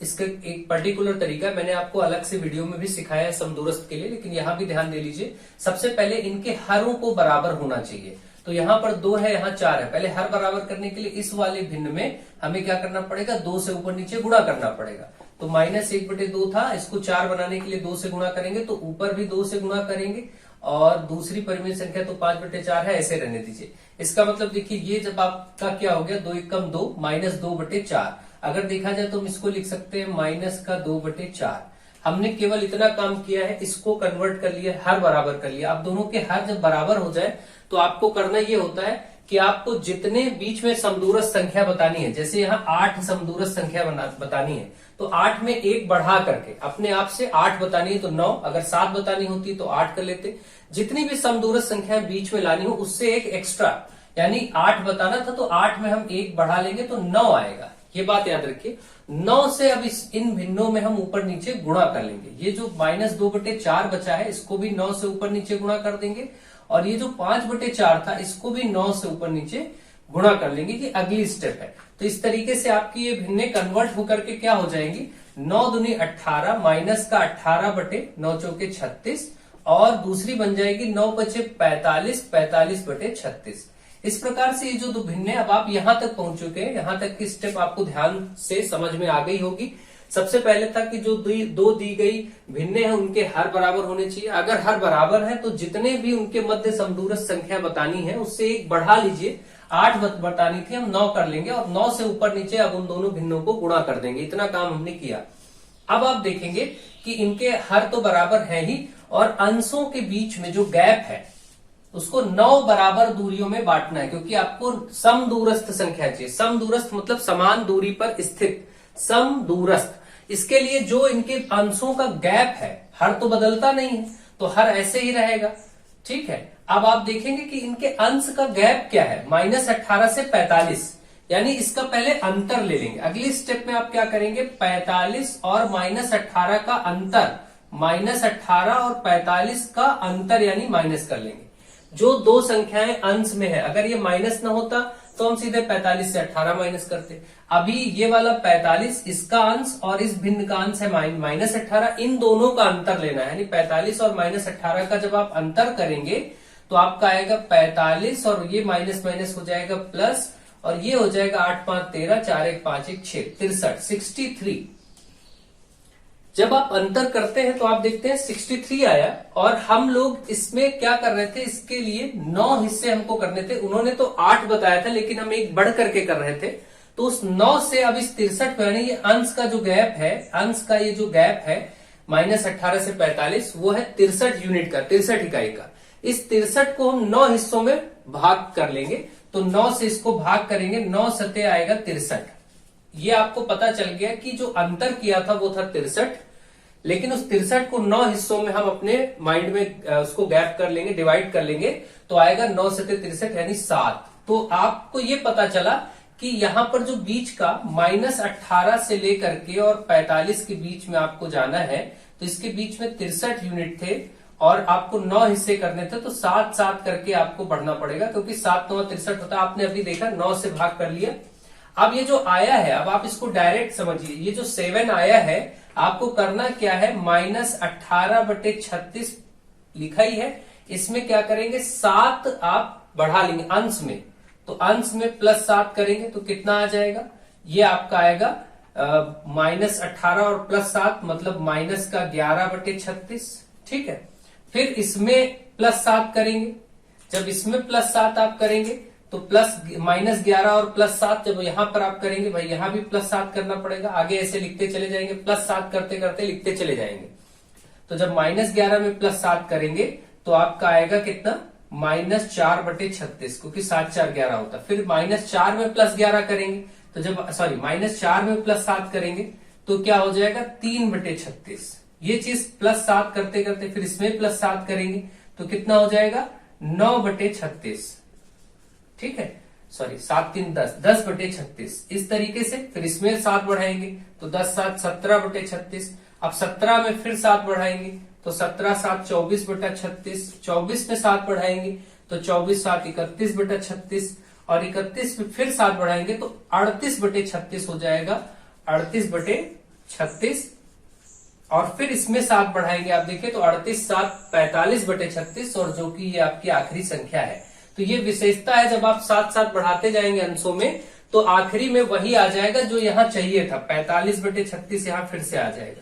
इसका एक पर्टिकुलर तरीका मैंने आपको अलग से वीडियो में भी सिखाया है समदूरस्थ के लिए, लेकिन यहां भी ध्यान दे लीजिए। सबसे पहले इनके हरों को बराबर होना चाहिए। तो यहाँ पर 2 है, यहाँ 4 है। पहले हर बराबर करने के लिए इस वाले भिन्न में हमें क्या करना पड़ेगा, 2 से ऊपर नीचे गुणा करना पड़ेगा। तो -1/2 था, इसको 4 बनाने के लिए 2 से गुणा करेंगे, तो ऊपर भी 2 से गुणा करेंगे, और दूसरी परिमेय संख्या तो 5/4 है, ऐसे रहने दीजिए। इसका मतलब देखिए ये जब आपका क्या हो गया, 2 एकम 2 -2/4। अगर देखा जाए तो हम इसको लिख सकते हैं -2/4। हमने केवल इतना काम किया है, इसको कन्वर्ट कर लिया, हर बराबर कर लिया। अब दोनों के हर जब बराबर हो जाए तो आपको करना ये होता है कि आपको जितने बीच में समदूरस्थ संख्या बतानी है, जैसे यहाँ 8 समदूरस्थ संख्या बतानी है, तो 8 में 1 बढ़ा करके अपने आप से 8 बतानी है तो 9, अगर 7 बतानी होती तो 8 कर लेते। जितनी भी समदूरस्थ संख्या बीच में लानी हो उससे एक एक्स्ट्रा, यानी 8 बताना था तो 8 में हम 1 बढ़ा लेंगे तो 9 आएगा। ये बात याद रखिए। 9 से अब इन भिन्नों में हम ऊपर नीचे गुणा कर लेंगे। ये जो -2/4 बचा है इसको भी 9 से ऊपर नीचे गुणा कर देंगे, और ये जो 5/4 था इसको भी 9 से ऊपर नीचे गुणा कर लेंगे। ये अगली स्टेप है। तो इस तरीके से आपकी ये भिन्ने कन्वर्ट होकर के क्या हो जाएंगी, 9 दूनी 18 माइनस का 18/9 चौके 36, और दूसरी बन जाएगी 9 बचे 45, 45/36। इस प्रकार से ये जो दो भिन्न है, अब आप यहां तक पहुंच चुके हैं, यहां तक की स्टेप आपको ध्यान से समझ में आ गई होगी। सबसे पहले था कि जो दो दी गई भिन्न है उनके हर बराबर होने चाहिए। अगर हर बराबर है तो जितने भी उनके मध्य समदूरस्थ संख्या बतानी है उससे 1 बढ़ा लीजिए। 8 बतानी थी, हम 9 कर लेंगे, और 9 से ऊपर नीचे अब उन दोनों भिन्नों को गुणा कर देंगे। इतना काम हमने किया। अब आप देखेंगे कि इनके हर तो बराबर है ही, और अंशों के बीच में जो गैप है उसको 9 बराबर दूरियों में बांटना है, क्योंकि आपको समदूरस्थ संख्या चाहिए। समदूरस्थ मतलब समान दूरी पर स्थित, समदूरस्थ। इसके लिए जो इनके अंशों का गैप है, हर तो बदलता नहीं है तो हर ऐसे ही रहेगा। ठीक है, अब आप देखेंगे कि इनके अंश का गैप क्या है, -18 से 45, यानी इसका पहले अंतर ले लेंगे। अगली स्टेप में आप क्या करेंगे, 45 और -18 का अंतर, -18 और 45 का अंतर यानी माइनस कर लेंगे। जो दो संख्याएं अंश में है, अगर ये माइनस ना होता तो हम सीधे 45 से 18 माइनस करते। अभी ये वाला 45 इसका अंश और इस भिन्न का अंश है -18, इन दोनों का अंतर लेना है, यानी 45 और -18 का जब आप अंतर करेंगे तो आपका आएगा 45 और ये माइनस माइनस हो जाएगा प्लस, और ये हो जाएगा 8 5 13, 4 1 5 1 6, 63, 63। जब आप अंतर करते हैं तो आप देखते हैं 63 आया, और हम लोग इसमें क्या कर रहे थे, इसके लिए 9 हिस्से हमको करने थे। उन्होंने तो 8 बताया था, लेकिन हम एक बढ़ करके कर रहे थे। तो उस 9 से अब इस 63 पे, यानी ये अंश का जो गैप है, अंश का ये जो गैप है -18 से 45, वो है 63 यूनिट का, 63 इकाई का। इस 63 को हम 9 हिस्सों में भाग कर लेंगे, तो 9 से इसको भाग करेंगे, 9 सते आएगा 63। ये आपको पता चल गया कि जो अंतर किया था वो था 63, लेकिन उस 63 को 9 हिस्सों में हम अपने माइंड में उसको गैप कर लेंगे, डिवाइड कर लेंगे, तो आएगा 9 सते 63 यानी 7। तो आपको ये पता चला कि यहां पर जो बीच का -18 से लेकर के और 45 के बीच में आपको जाना है, तो इसके बीच में 63 यूनिट थे और आपको 9 हिस्से करने थे, तो 7 7 करके आपको बढ़ना पड़ेगा, क्योंकि 7 9 63 होता है। आपने अभी देखा 9 से भाग कर लिया। अब ये जो आया है, अब आप इसको डायरेक्ट समझिए, ये जो 7 आया है, आपको करना क्या है, -18/36 लिखा ही है, इसमें क्या करेंगे, 7 आप बढ़ा लेंगे अंश में, तो अंश में +7 करेंगे तो कितना आ जाएगा, ये आपका आएगा -18 और +7 मतलब -11/36। ठीक है, फिर इसमें +7 करेंगे, जब इसमें +7 आप करेंगे तो -11 और +7 जब यहां पर आप करेंगे, भाई यहां भी +7 करना पड़ेगा, आगे ऐसे लिखते चले जाएंगे, +7 करते करते लिखते चले जाएंगे। तो जब -11 में +7 करेंगे तो आपका आएगा कितना, -4/36, क्योंकि 7 4 11 होता। फिर -4 में +11 करेंगे, तो जब -4 में +7 करेंगे तो क्या हो जाएगा, 3/36। ये चीज +7 करते करते फिर इसमें +7 करेंगे तो कितना हो जाएगा, 9/36। ठीक है, 7 3 10, 10/36। इस तरीके से फिर इसमें 7 बढ़ाएंगे तो 10 7 17/36। अब 17 में फिर 7 बढ़ाएंगे तो 17 7 24/36। 24 में 7 बढ़ाएंगे तो 24 7 31/36, और 31 में फिर 7 बढ़ाएंगे तो 38/36 हो जाएगा, 38/36। और फिर इसमें 7 बढ़ाएंगे, आप देखिए तो 38 7 45/36, और जो कि ये आपकी आखिरी संख्या है। तो ये विशेषता है, जब आप 7 7 बढ़ाते जाएंगे अंशों में, तो आखिरी में वही आ जाएगा जो यहाँ चाहिए था, 45/36 यहाँ फिर से आ जाएगा।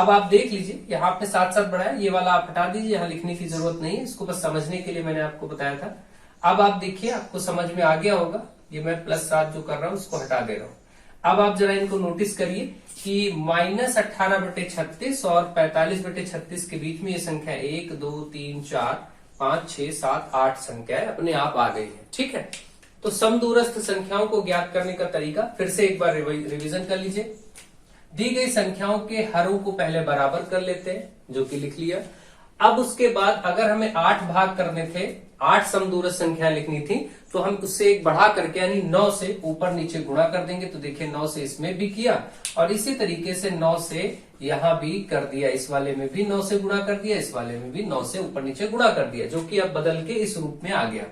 अब आप देख लीजिए, यहाँ आपने 7 7 बढ़ाया, ये वाला आप हटा दीजिए, यहाँ लिखने की जरूरत नहीं है, इसको बस समझने के लिए मैंने आपको बताया था। अब आप देखिए, आपको समझ में आ गया होगा, ये मैं +7 जो कर रहा हूँ उसको हटा दे रहा हूँ। अब आप जरा इनको नोटिस करिए कि -18/36 और 45/36 के बीच में ये संख्या 1 2 3 4 5 6 7 8 संख्याएं अपने आप आ गई है। ठीक है, तो समदूरस्थ संख्याओं को ज्ञात करने का तरीका फिर से एक बार रिवीजन कर लीजिए। दी गई संख्याओं के हरों को पहले बराबर कर लेते हैं, जो कि लिख लिया। अब उसके बाद अगर हमें 8 भाग करने थे, 8 समदूरस्थ संख्या लिखनी थी, तो हम उससे एक बढ़ा करके यानी 9 से ऊपर नीचे गुणा कर देंगे। तो देखिए 9 से इसमें भी किया, और इसी तरीके से 9 से यहां भी कर दिया, इस वाले में भी 9 से गुणा कर दिया, इस वाले में भी 9 से ऊपर नीचे गुणा कर दिया, जो कि अब बदल के इस रूप में आ गया।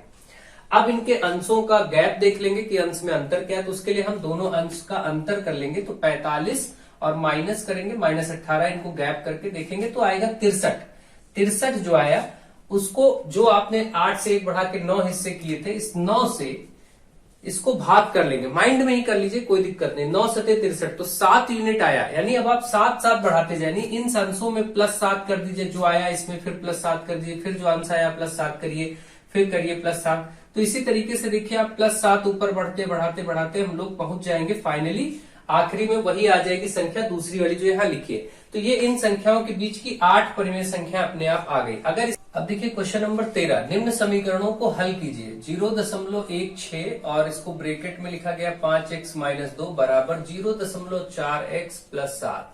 अब इनके अंशों का गैप देख लेंगे कि अंश में अंतर क्या है, तो उसके लिए हम दोनों अंश का अंतर कर लेंगे। तो 45 और माइनस करेंगे, -18, इनको गैप करके देखेंगे तो आएगा 63। 63 जो आया उसको, जो आपने 8 से 1 बढ़ा के 9 हिस्से किए थे, इस 9 से इसको भाग कर लेंगे, माइंड में ही कर लीजिए, कोई दिक्कत नहीं। 9 सते 63, तो 7 यूनिट आया, यानी अब आप 7 7 बढ़ाते जाए, इन अंशों में +7 कर दीजिए, जो आया इसमें फिर +7 कर दीजिए, फिर जो अंश आया +7 करिए, फिर करिए +7। तो इसी तरीके से देखिए आप +7 ऊपर बढ़ते बढ़ाते बढ़ाते हम लोग पहुंच जाएंगे, फाइनली आखिरी में वही आ जाएगी संख्या दूसरी वाली जो यहाँ लिखी है। तो ये इन संख्याओं के बीच की 8 परिमेय संख्या अपने आप आ गई। अब देखिए क्वेश्चन नंबर 13, निम्न समीकरणों को हल कीजिए। 0.16 और इसको ब्रैकेट में लिखा गया 5x - 2 बराबर 0.4x + 7।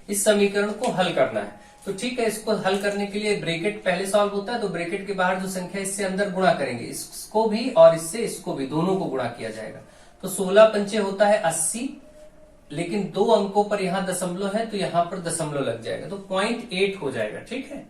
इस समीकरण को हल करना है। तो ठीक है, इसको हल करने के लिए ब्रैकेट पहले सॉल्व होता है, तो ब्रैकेट के बाहर जो संख्या इससे अंदर गुणा करेंगे, इसको भी और इससे इसको भी, दोनों को गुणा किया जाएगा। तो 16 पंचे होता है 80, लेकिन 2 अंकों पर यहाँ दशमलव है तो यहाँ पर दशमलव लग जाएगा, तो 0.8 हो जाएगा। ठीक है,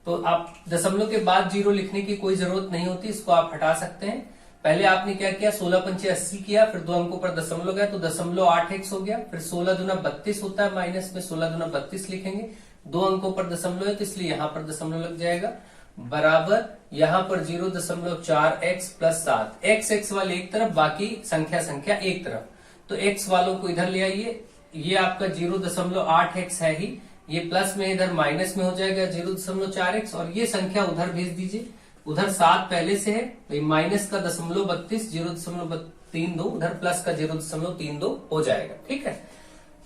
तो आप दशमलव के बाद 0 लिखने की कोई जरूरत नहीं होती, इसको आप हटा सकते हैं। पहले आपने क्या किया, 16 पंचे 80 किया, फिर 2 अंकों पर दशमलव गया तो 0.8x हो गया। फिर 16 दूना 32 होता है, माइनस में 16 दूना 32 लिखेंगे, 2 अंकों पर दशमलव है तो इसलिए यहां पर दशमलव लग जाएगा, बराबर यहां पर 0.4x प्लस 7। x वाले एक तरफ, बाकी संख्या एक तरफ, तो x वालों को इधर ले आइए। ये आपका 0.8x है ही, ये प्लस में इधर माइनस में हो जाएगा 0.4x, और ये संख्या उधर भेज दीजिए। उधर 7 पहले से है, तो माइनस का 0.32 0.32, उधर प्लस का 0.32 हो जाएगा। ठीक है,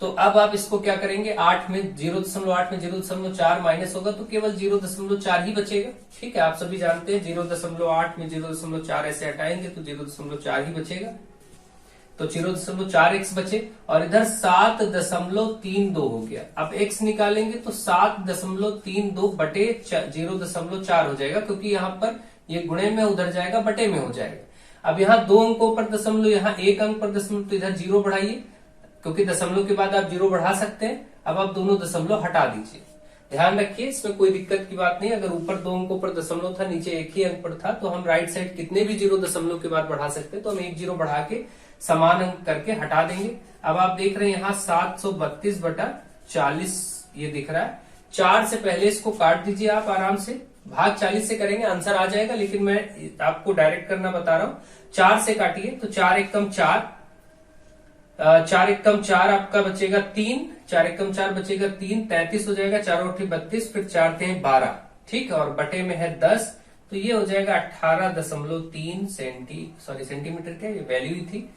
तो अब आप इसको क्या करेंगे, 8 में 0.8 में 0.4 माइनस होगा तो केवल 0.4 ही बचेगा। ठीक है, आप सभी जानते हैं 0.8 में 0.4 ऐसे हटाएंगे तो 0.4 ही बचेगा, तो 0.4x बचे, और इधर 7.32 हो गया। अब x निकालेंगे तो 7.32 बटे 0.4 हो जाएगा, क्योंकि यहाँ पर ये गुणे में उधर जाएगा, बटे में हो जाएगा। अब यहाँ 2 अंकों पर दशमलव, यहाँ 1 अंक पर दशमलव, तो इधर 0 बढ़ाइए, क्योंकि दशमलव के बाद आप 0 बढ़ा सकते हैं। अब आप दोनों दशमलव हटा दीजिए। ध्यान रखिए, इसमें कोई दिक्कत की बात नहीं। अगर ऊपर 2 अंकों पर दशमलव था, नीचे 1 ही अंक पर था, तो हम राइट साइड कितने भी 0 दशमलव के बाद बढ़ा सकते हैं, तो हम 1 0 बढ़ा के समान अंक करके हटा देंगे। अब आप देख रहे हैं यहाँ 732 बटा 40 ये दिख रहा है। 4 से पहले इसको काट दीजिए आप आराम से, भाग 40 से करेंगे आंसर आ जाएगा, लेकिन मैं आपको डायरेक्ट करना बता रहा हूँ। 4 से काटिए तो 4 एकम 4, 4 एकम 4 आपका बचेगा 3, 4 एकम 4 बचेगा 3, 33 हो जाएगा, 4 और 32, फिर 4 × 12। ठीक है, और बटे में है 10, तो ये हो जाएगा 18.3 सेंटीमीटर, क्या ये वैल्यू ही थी,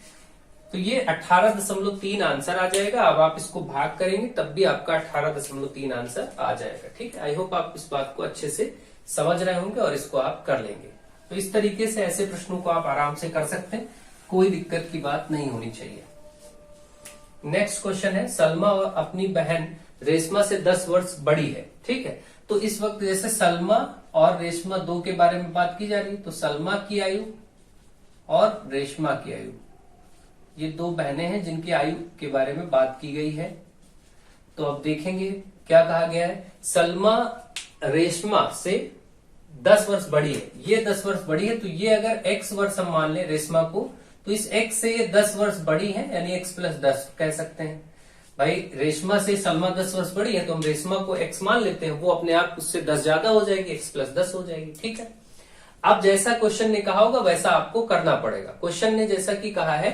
तो ये 18.3 आंसर आ जाएगा। अब आप इसको भाग करेंगे तब भी आपका 18.3 आंसर आ जाएगा। ठीक है, आई होप आप इस बात को अच्छे से समझ रहे होंगे और इसको आप कर लेंगे। तो इस तरीके से ऐसे प्रश्नों को आप आराम से कर सकते हैं, कोई दिक्कत की बात नहीं होनी चाहिए। नेक्स्ट क्वेश्चन है, सलमा अपनी बहन रेशमा से 10 वर्ष बड़ी है। ठीक है, तो इस वक्त जैसे सलमा और रेशमा 2 के बारे में बात की जा रही है, तो सलमा की आयु और रेशमा की आयु, ये 2 बहनें हैं जिनकी आयु के बारे में बात की गई है। तो अब देखेंगे क्या कहा गया है। सलमा रेशमा से 10 वर्ष बड़ी है, ये 10 वर्ष बड़ी है, तो ये अगर x वर्ष हम मान लें रेशमा को, तो इस x से ये 10 वर्ष बड़ी है, यानी x + 10 कह सकते हैं। भाई रेशमा से सलमा 10 वर्ष बड़ी है, तो हम रेशमा को x मान लेते हैं, वो अपने आप उससे 10 ज्यादा हो जाएगी, x + 10 हो जाएगी। ठीक है, अब जैसा क्वेश्चन ने कहा होगा वैसा आपको करना पड़ेगा। क्वेश्चन ने जैसा कि कहा है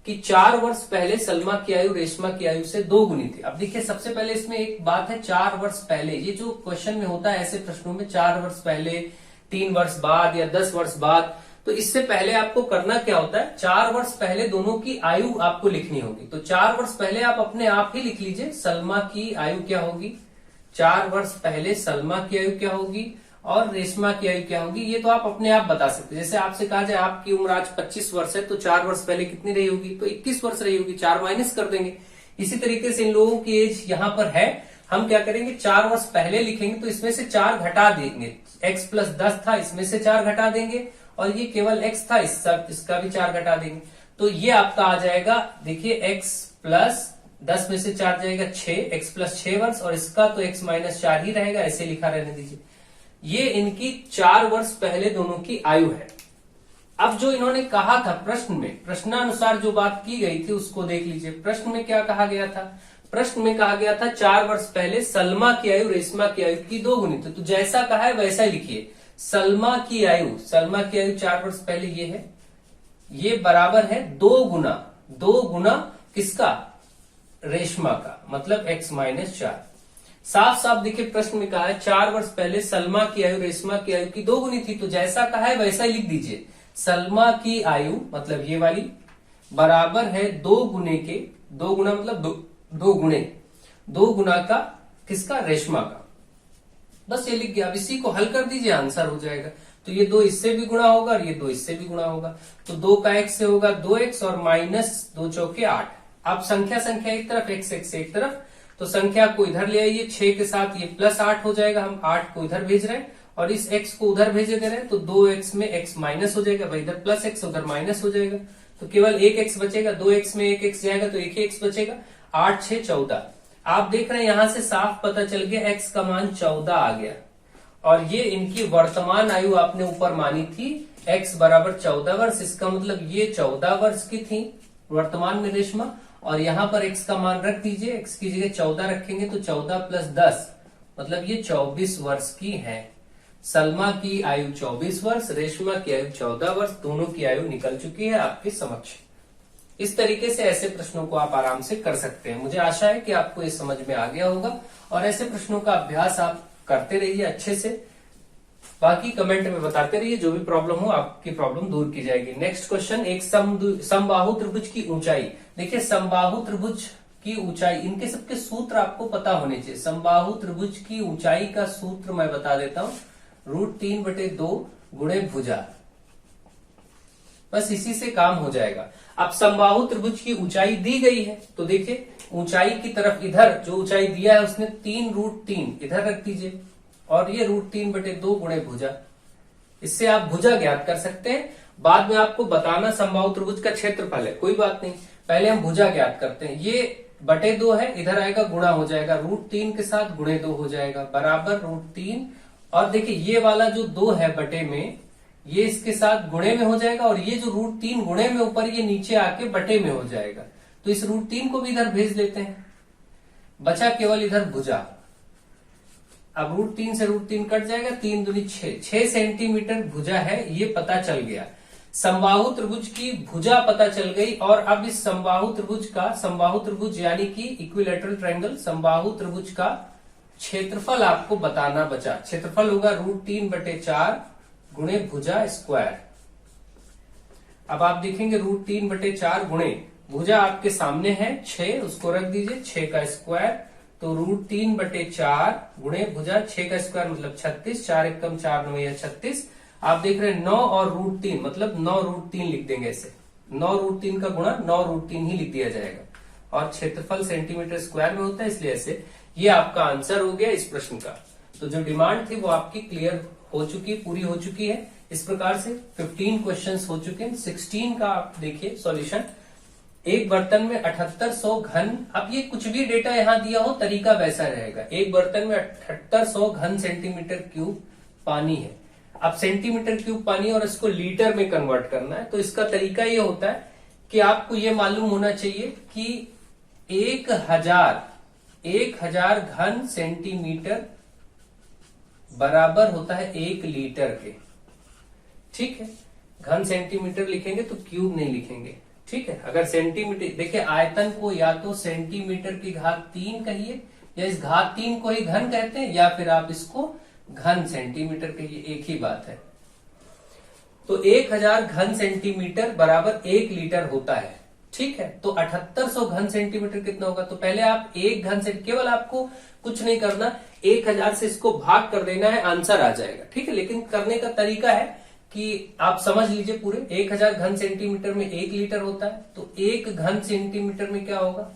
कि 4 वर्ष पहले सलमा की आयु रेशमा की आयु से 2 गुनी थी। अब देखिए, सबसे पहले इसमें एक बात है, 4 वर्ष पहले, ये जो क्वेश्चन में होता है ऐसे प्रश्नों में 4 वर्ष पहले, 3 वर्ष बाद या 10 वर्ष बाद, तो इससे पहले आपको करना क्या होता है, 4 वर्ष पहले दोनों की आयु आपको लिखनी होगी। तो 4 वर्ष पहले आप अपने आप ही लिख लीजिए, सलमा की आयु क्या होगी, 4 वर्ष पहले सलमा की आयु क्या होगी और रेशमा की आयु क्या होगी, ये तो आप अपने आप बता सकते हैं। जैसे आपसे कहा जाए आपकी उम्र आज 25 वर्ष है, तो 4 वर्ष पहले कितनी रही होगी, तो 21 वर्ष रही होगी, 4 माइनस कर देंगे। इसी तरीके से इन लोगों की एज यहाँ पर है, हम क्या करेंगे, 4 वर्ष पहले लिखेंगे तो इसमें से 4 घटा देंगे, x + 10 था, इसमें से 4 घटा देंगे, और ये केवल x था, इसका भी 4 घटा देंगे, तो ये आपका आ जाएगा। देखिए x + 10 में से 4 जाएगा 6, x + 6 वर्ष, और इसका तो x - 4 ही रहेगा, ऐसे लिखा रहने दीजिए। ये इनकी 4 वर्ष पहले दोनों की आयु है। अब जो इन्होंने कहा था प्रश्न में, प्रश्नानुसार जो बात की गई थी उसको देख लीजिए। प्रश्न में क्या कहा गया था, प्रश्न में कहा गया था 4 वर्ष पहले सलमा की आयु रेशमा की आयु की 2 गुनी थी। तो जैसा कहा है वैसा ही लिखिए, सलमा की आयु 4 वर्ष पहले ये है, ये बराबर है 2 गुना किसका, रेशमा का, मतलब x - 4। साफ साफ देखिए, प्रश्न में कहा है 4 वर्ष पहले सलमा की आयु रेशमा की आयु की 2 गुनी थी, तो जैसा कहा है वैसा ही लिख दीजिए। सलमा की आयु मतलब ये वाली बराबर है 2 गुने के, 2 गुना मतलब 2 गुना का किसका, रेशमा का। बस ये लिख गया। अब इसी को हल कर दीजिए, आंसर हो जाएगा। तो ये 2 इससे भी गुणा होगा और ये 2 इससे भी गुणा होगा, तो 2 का x से होगा 2x और -2 चौके 8। अब संख्या एक तरफ, x एक तरफ, तो संख्या को इधर ले आइए, 6 के साथ ये +8 हो जाएगा, हम 8 को इधर भेज रहे हैं और इस x को उधर भेजे दे रहे हैं, तो 2x में x माइनस हो जाएगा, भाई इधर +x उधर माइनस हो जाएगा, तो केवल 1x बचेगा, 2x में 1x जाएगा तो 1 ही x बचेगा, 8 6 14। आप देख रहे हैं यहां से साफ पता चल गया x का मान 14 आ गया, और ये इनकी वर्तमान आयु आपने ऊपर मानी थी x बराबर 14 वर्ष। इसका मतलब ये 14 वर्ष की थी वर्तमान में रेशमा, और यहां पर x का मान रख दीजिए, x की जगह 14 रखेंगे तो 14 प्लस 10 मतलब ये 24 वर्ष की है। सलमा की आयु 24 वर्ष, रेशमा की आयु 14 वर्ष, दोनों की आयु निकल चुकी है आपके समक्ष। इस तरीके से ऐसे प्रश्नों को आप आराम से कर सकते हैं। मुझे आशा है कि आपको ये समझ में आ गया होगा, और ऐसे प्रश्नों का अभ्यास आप करते रहिए अच्छे से। बाकी कमेंट में बताते रहिए, जो भी प्रॉब्लम हो आपकी प्रॉब्लम दूर की जाएगी। नेक्स्ट क्वेश्चन, एक समबाहु त्रिभुज की ऊंचाई। देखिए समबाहु त्रिभुज की ऊंचाई, इनके सबके सूत्र आपको पता होने चाहिए। समबाहु त्रिभुज की ऊंचाई का सूत्र मैं बता देता हूं, √3/2 गुणे भुजा। बस इसी से काम हो जाएगा। अब समबाहु त्रिभुज की ऊंचाई दी गई है, तो देखिए ऊंचाई की तरफ इधर जो ऊंचाई दिया है उसने 3√3 इधर रख दीजिए, और ये √3/2 गुणे भुजा। इससे आप भुजा ज्ञात कर सकते हैं। बाद में आपको बताना समबाहु त्रिभुज का क्षेत्रफल है, कोई बात नहीं, पहले हम भुजा ज्ञात करते हैं। ये बटे 2 है, इधर आएगा गुणा हो जाएगा, √3 के साथ गुणे 2 हो जाएगा, बराबर √3। और देखिए ये वाला जो 2 है बटे में, ये इसके साथ गुणे में हो जाएगा, और ये जो √3 गुणे में ऊपर ये नीचे आके बटे में हो जाएगा। तो इस √3 को भी इधर भेज लेते हैं, बचा केवल इधर भुजा। अब √3 से √3 कट जाएगा, 3 दूनी 6 सेंटीमीटर भुजा है, ये पता चल गया। समबाहु त्रिभुज की भुजा पता चल गई। और अब इस समबाहु त्रिभुज यानी कि इक्विलैटरल ट्रायंगल समबाहु त्रिभुज का क्षेत्रफल आपको बताना बचा। क्षेत्रफल होगा √3/4 गुणे भुजा स्क्वायर। अब आप देखेंगे √3/4 गुणे भुजा आपके सामने है 6, उसको रख दीजिए, 6 का स्क्वायर, तो √3/4 गुणे भुजा 6 का स्क्वायर मतलब 36, 4 एकम 4 9 या 36। आप देख रहे हैं 9 और √3 मतलब 9√3 लिख देंगे ऐसे, 9√3 का गुणा 9√3 ही लिख दिया जाएगा, और क्षेत्रफल सेंटीमीटर स्क्वायर में होता है, इसलिए ऐसे। ये आपका आंसर हो गया इस प्रश्न का। तो जो डिमांड थी वो आपकी क्लियर हो चुकी, पूरी हो चुकी है। इस प्रकार से 15 क्वेश्चंस हो चुके हैं। 16 का आप देखिए सॉल्यूशन। एक बर्तन में 7800 घन, अब ये कुछ भी डेटा यहां दिया हो तरीका वैसा रहेगा। एक बर्तन में 7800 घन सेंटीमीटर क्यूब पानी है। अब सेंटीमीटर क्यूब पानी और इसको लीटर में कन्वर्ट करना है, तो इसका तरीका ये होता है कि आपको ये मालूम होना चाहिए कि 1000 घन सेंटीमीटर बराबर होता है 1 लीटर के। ठीक है, घन सेंटीमीटर लिखेंगे तो क्यूब नहीं लिखेंगे। ठीक है, अगर सेंटीमीटर, देखिए आयतन को या तो सेंटीमीटर की घात 3 कहिए, या इस घात 3 को ही घन कहते हैं, या फिर आप इसको घन सेंटीमीटर कहिए, एक ही बात है। तो 1000 घन सेंटीमीटर बराबर 1 लीटर होता है। ठीक है, तो 7800 घन सेंटीमीटर कितना होगा, तो पहले आप 1 घन से, केवल आपको कुछ नहीं करना, 1000 से इसको भाग कर देना है, आंसर आ जाएगा। ठीक है, लेकिन करने का तरीका है कि आप समझ लीजिए पूरे। 1000 घन सेंटीमीटर में 1 लीटर होता है, तो 1 घन सेंटीमीटर में क्या होगा,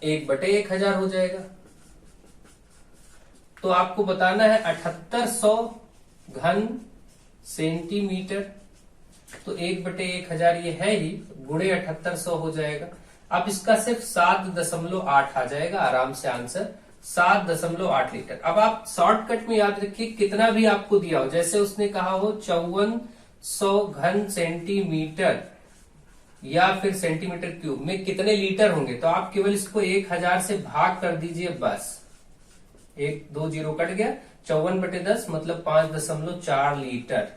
1/1000 हो जाएगा। तो आपको बताना है 7800 घन सेंटीमीटर, तो 1/1000 ये है ही, गुणे 7800 हो जाएगा। अब इसका सिर्फ 7.8 आ जाएगा आराम से आंसर, 7.8 लीटर। अब आप शॉर्टकट में याद रखिए, कितना भी आपको दिया हो, जैसे उसने कहा हो 5400 घन सेंटीमीटर या फिर सेंटीमीटर क्यूब में कितने लीटर होंगे, तो आप केवल इसको 1000 से भाग कर दीजिए, बस 1 2 0 कट गया, 54/10 मतलब 5.4 लीटर।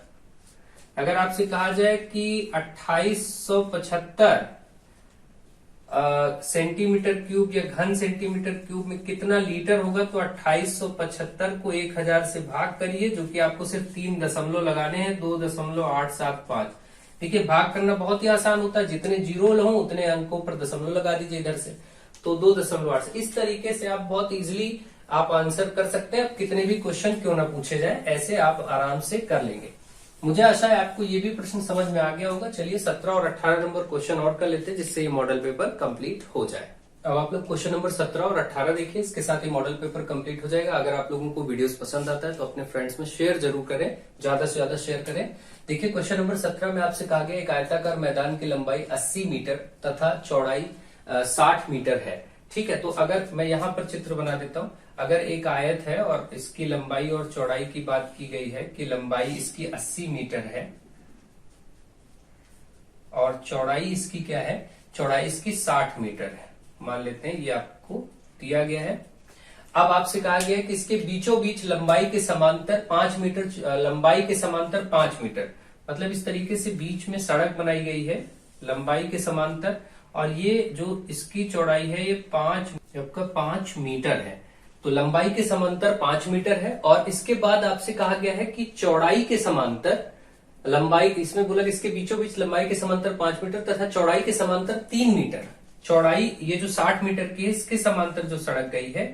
अगर आपसे कहा जाए कि 2875 सेंटीमीटर क्यूब या घन सेंटीमीटर क्यूब में कितना लीटर होगा, तो 2875 को 1000 से भाग करिए, जो कि आपको सिर्फ 3 दशमलव लगाने हैं, 2.875। देखिए भाग करना बहुत ही आसान होता है, जितने जीरो हो उतने अंकों पर दशमलव लगा दीजिए इधर से, तो 2.8। इस तरीके से आप बहुत इजीली आप आंसर कर सकते हैं। कितने भी क्वेश्चन क्यों ना पूछे जाए, ऐसे आप आराम से कर लेंगे। मुझे आशा है आपको ये भी प्रश्न समझ में आ गया होगा। चलिए 17 और 18 नंबर क्वेश्चन और कर लेते हैं, जिससे ये मॉडल पेपर कंप्लीट हो जाए। अब आप लोग क्वेश्चन नंबर 17 और 18 देखिए, इसके साथ ही मॉडल पेपर कंप्लीट हो जाएगा। अगर आप लोगों को वीडियोस पसंद आता है तो अपने फ्रेंड्स में शेयर जरूर करें, ज्यादा से ज्यादा शेयर करें। देखिए क्वेश्चन नंबर 17 में आपसे कहा गया एक आयताकार मैदान की लंबाई 80 मीटर तथा चौड़ाई 60 मीटर है। ठीक है, तो अगर मैं यहाँ पर चित्र बना देता हूँ, अगर एक आयत है और इसकी लंबाई और चौड़ाई की बात की गई है कि लंबाई इसकी 80 मीटर है और चौड़ाई इसकी क्या है, चौड़ाई इसकी 60 मीटर है, मान लेते हैं ये आपको दिया गया है। अब आपसे कहा गया है कि इसके बीचों बीच लंबाई के समांतर 5 मीटर, लंबाई के समांतर 5 मीटर, मतलब इस तरीके से बीच में सड़क बनाई गई है लंबाई के समांतर, और ये जो इसकी चौड़ाई है ये 5 मीटर है। तो लंबाई के समांतर 5 मीटर है और इसके बाद आपसे कहा गया है कि चौड़ाई के समांतर लंबाई, इसमें बोला कि इसके बीचों बीच लंबाई के समांतर 5 मीटर तथा चौड़ाई के समांतर 3 मीटर। चौड़ाई ये जो 60 मीटर की है इसके समांतर जो सड़क गई है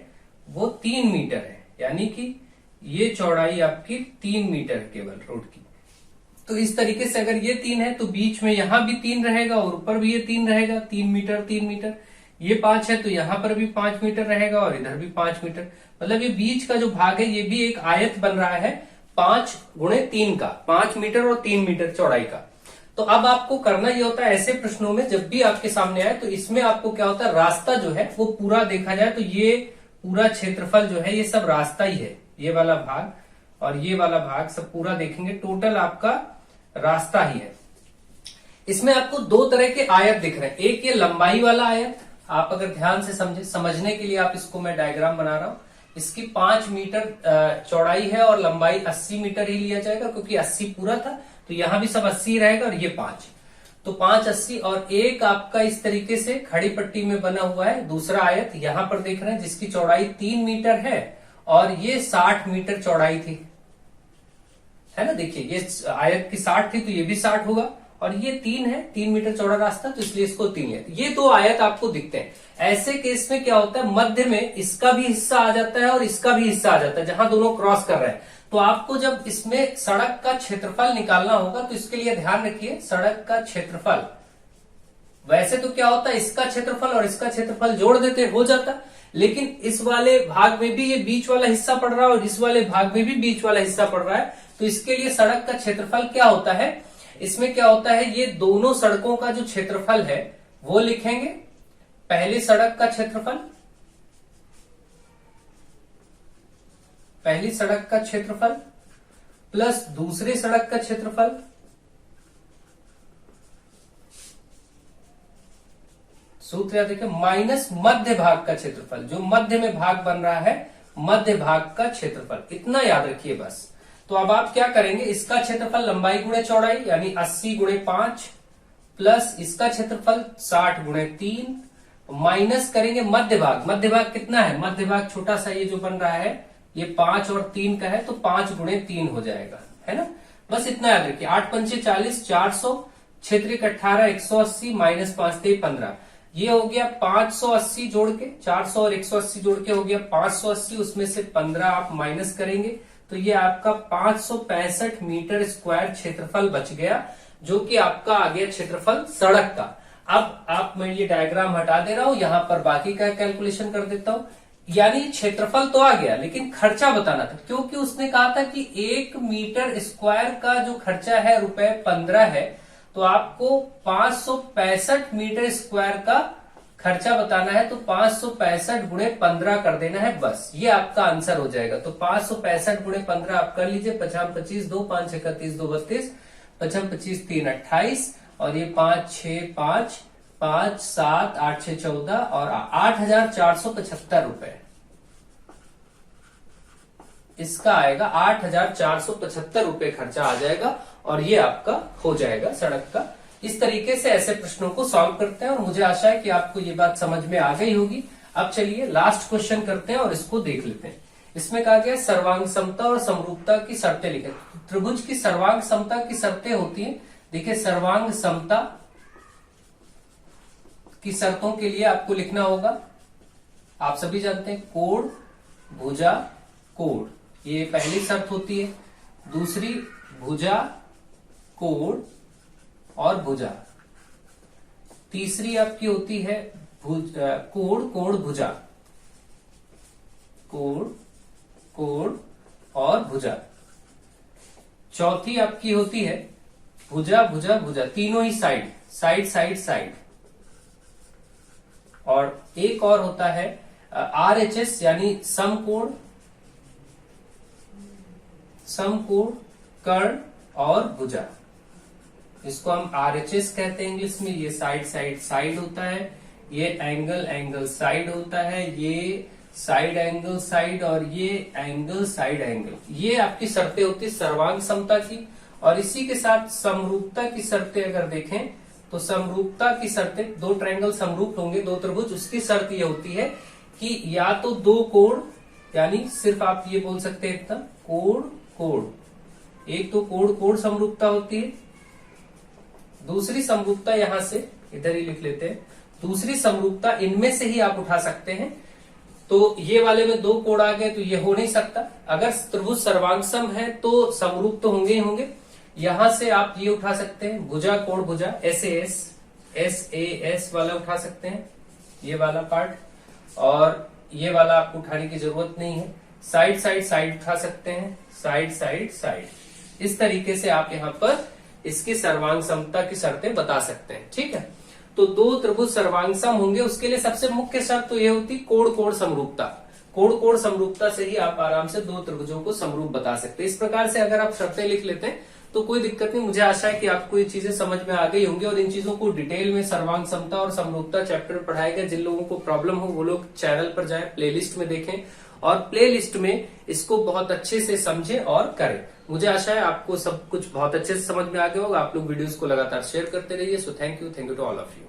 वो 3 मीटर है, यानी कि ये चौड़ाई आपकी 3 मीटर है केवल रोड की। तो इस तरीके से अगर ये 3 है तो बीच में यहां भी 3 रहेगा और ऊपर भी ये 3 रहेगा, 3 मीटर 3 मीटर। ये 5 है तो यहां पर भी 5 मीटर रहेगा और इधर भी 5 मीटर, मतलब ये बीच का जो भाग है ये भी एक आयत बन रहा है 5 गुणे 3 का, 5 मीटर और 3 मीटर चौड़ाई का। तो अब आपको करना ये होता है ऐसे प्रश्नों में जब भी आपके सामने आए तो इसमें आपको क्या होता है, रास्ता जो है वो पूरा देखा जाए तो ये पूरा क्षेत्रफल जो है ये सब रास्ता ही है, ये वाला भाग और ये वाला भाग सब पूरा देखेंगे, टोटल आपका रास्ता ही है। इसमें आपको दो तरह के आयत दिख रहे हैं, एक ये लंबाई वाला आयत, आप अगर ध्यान से समझने के लिए आप इसको मैं डायग्राम बना रहा हूं, इसकी 5 मीटर चौड़ाई है और लंबाई 80 मीटर ही लिया जाएगा क्योंकि 80 पूरा था, तो यहां भी सब 80 रहेगा और ये 5, तो 5 80। और एक आपका इस तरीके से खड़ी पट्टी में बना हुआ है दूसरा आयत, यहां पर देख रहे हैं जिसकी चौड़ाई 3 मीटर है और ये 60 मीटर चौड़ाई थी, है ना। देखिए ये आयत की 60 थी तो ये भी 60 होगा और ये 3 है, 3 मीटर चौड़ा रास्ता, तो इसलिए इसको 3 है। ये दो आयत आपको दिखते हैं। ऐसे केस में क्या होता है, मध्य में इसका भी हिस्सा आ जाता है और इसका भी हिस्सा आ जाता है, जहां दोनों क्रॉस कर रहे हैं। तो आपको जब इसमें सड़क का क्षेत्रफल निकालना होगा तो इसके लिए ध्यान रखिए, सड़क का क्षेत्रफल, वैसे तो क्या होता है इसका क्षेत्रफल और इसका क्षेत्रफल जोड़ देते हो जाता, लेकिन इस वाले भाग में भी ये बीच वाला हिस्सा पड़ रहा है और इस वाले भाग में भी बीच वाला हिस्सा पड़ रहा है, तो इसके लिए सड़क का क्षेत्रफल क्या होता है, इसमें क्या होता है, ये दोनों सड़कों का जो क्षेत्रफल है वो लिखेंगे। पहली सड़क का क्षेत्रफल, पहली सड़क का क्षेत्रफल प्लस दूसरी सड़क का क्षेत्रफल सूत्र याद रखिए, माइनस मध्य भाग का क्षेत्रफल, जो मध्य में भाग बन रहा है मध्य भाग का क्षेत्रफल, इतना याद रखिए बस। तो अब आप क्या करेंगे, इसका क्षेत्रफल लंबाई गुणे चौड़ाई यानी 80 गुणे 5 प्लस इसका क्षेत्रफल 60 गुणे 3 माइनस करेंगे मध्य भाग, मध्य भाग कितना है, मध्य भाग छोटा सा ये जो बन रहा है ये 5 और 3 का है तो 5 गुणे 3 हो जाएगा, है ना। बस इतना याद रखिए, 8 पंचे 40, 400, क्षेत्र 18, 180 माइनस 5 थे 15, ये हो गया 580 जोड़ के, 400 और 180 जोड़ के हो गया 580, उसमें से 15 आप माइनस करेंगे तो ये आपका 565 मीटर स्क्वायर क्षेत्रफल बच गया, जो कि आपका आ गया क्षेत्रफल सड़क का। अब आप, मैं ये डायग्राम हटा दे रहा हूं, यहां पर बाकी का कैलकुलेशन कर देता हूं। यानी क्षेत्रफल तो आ गया लेकिन खर्चा बताना था, क्योंकि उसने कहा था कि 1 मीटर स्क्वायर का जो खर्चा है रुपए 15 है, तो आपको 565 मीटर स्क्वायर का खर्चा बताना है, तो 565 गुणे 15 कर देना है, बस ये आपका आंसर हो जाएगा। तो 565 गुणे 15 आप कर लीजिए, 55 25 2 5 31 2 32, 55 25 3 28 और ये 5 6 5 5 7 8 6 14 और 8,475 रुपए इसका आएगा, 8,475 रुपए खर्चा आ जाएगा और ये आपका हो जाएगा सड़क का। इस तरीके से ऐसे प्रश्नों को सॉल्व करते हैं और मुझे आशा है कि आपको ये बात समझ में आ गई होगी। अब चलिए लास्ट क्वेश्चन करते हैं और इसको देख लेते हैं। इसमें कहा गया सर्वांग समता और समरूपता की शर्तें लिखें। त्रिभुज की सर्वांग समता की शर्तें होती हैं, देखिए सर्वांग समता की शर्तों के लिए आपको लिखना होगा, आप सभी जानते हैं, कोण भुजा कोण, ये पहली शर्त होती है। दूसरी भुजा कोण और भुजा। तीसरी आपकी होती है कोण कोण भुजा, कोण कोण और भुजा। चौथी आपकी होती है भुजा भुजा भुजा, तीनों ही साइड साइड साइड साइड। और एक और होता है RHS यानी समकोण, कर्ण और भुजा, इसको हम RHS कहते हैं इंग्लिश में। ये साइड होता है, ये एंगल साइड होता है, ये साइड एंगल साइड और ये एंगल साइड एंगल। ये आपकी शर्तें होती है सर्वांग समता की। और इसी के साथ समरूपता की शर्तें अगर देखें तो समरूपता की शर्तें, दो ट्रायंगल समरूप होंगे, दो त्रिभुज, उसकी शर्त ये होती है कि या तो दो कोण, यानी सिर्फ आप ये बोल सकते हैं एकदम कोण, एक तो कोण समरूपता होती है, दूसरी समरूपता यहां से इधर ही लिख लेते हैं, दूसरी समरूपता इनमें से ही आप उठा सकते हैं। तो ये वाले में दो कोण आ गए तो ये हो नहीं सकता। अगर त्रिभुज सर्वांगसम है तो समरूप तो होंगे ही होंगे। यहां से आप ये उठा सकते हैं भुजा कोण भुजा, SAS वाला उठा सकते हैं, ये वाला पार्ट, और ये वाला आपको उठाने की जरूरत नहीं है। साइड उठा सकते हैं, साइड। इस तरीके से आप यहाँ पर इसकी सर्वांग समता की शर्तें बता सकते हैं। ठीक है, तो दो त्रिभुज सर्वांगसम होंगे, उसके लिए सबसे मुख्य शर्त तो यह होती कोण समरूपता। कोण समरूपता से ही आप आराम से दो त्रिभुजों को समरूप बता सकते हैं। इस प्रकार से अगर आप शर्तें लिख लेते हैं तो कोई दिक्कत नहीं। मुझे आशा है कि आपको ये चीजें समझ में आ गई होंगी, और इन चीजों को डिटेल में सर्वांग समता और समरूपता चैप्टर में पढ़ाया गया। जिन लोगों को प्रॉब्लम हो वो लोग चैनल पर जाएं, प्लेलिस्ट में देखें और प्लेलिस्ट में इसको बहुत अच्छे से समझें और करें। मुझे आशा है आपको सब कुछ बहुत अच्छे से समझ में आ गया होगा। आप लोग वीडियोस को लगातार शेयर करते रहिए। So thank you to all of you.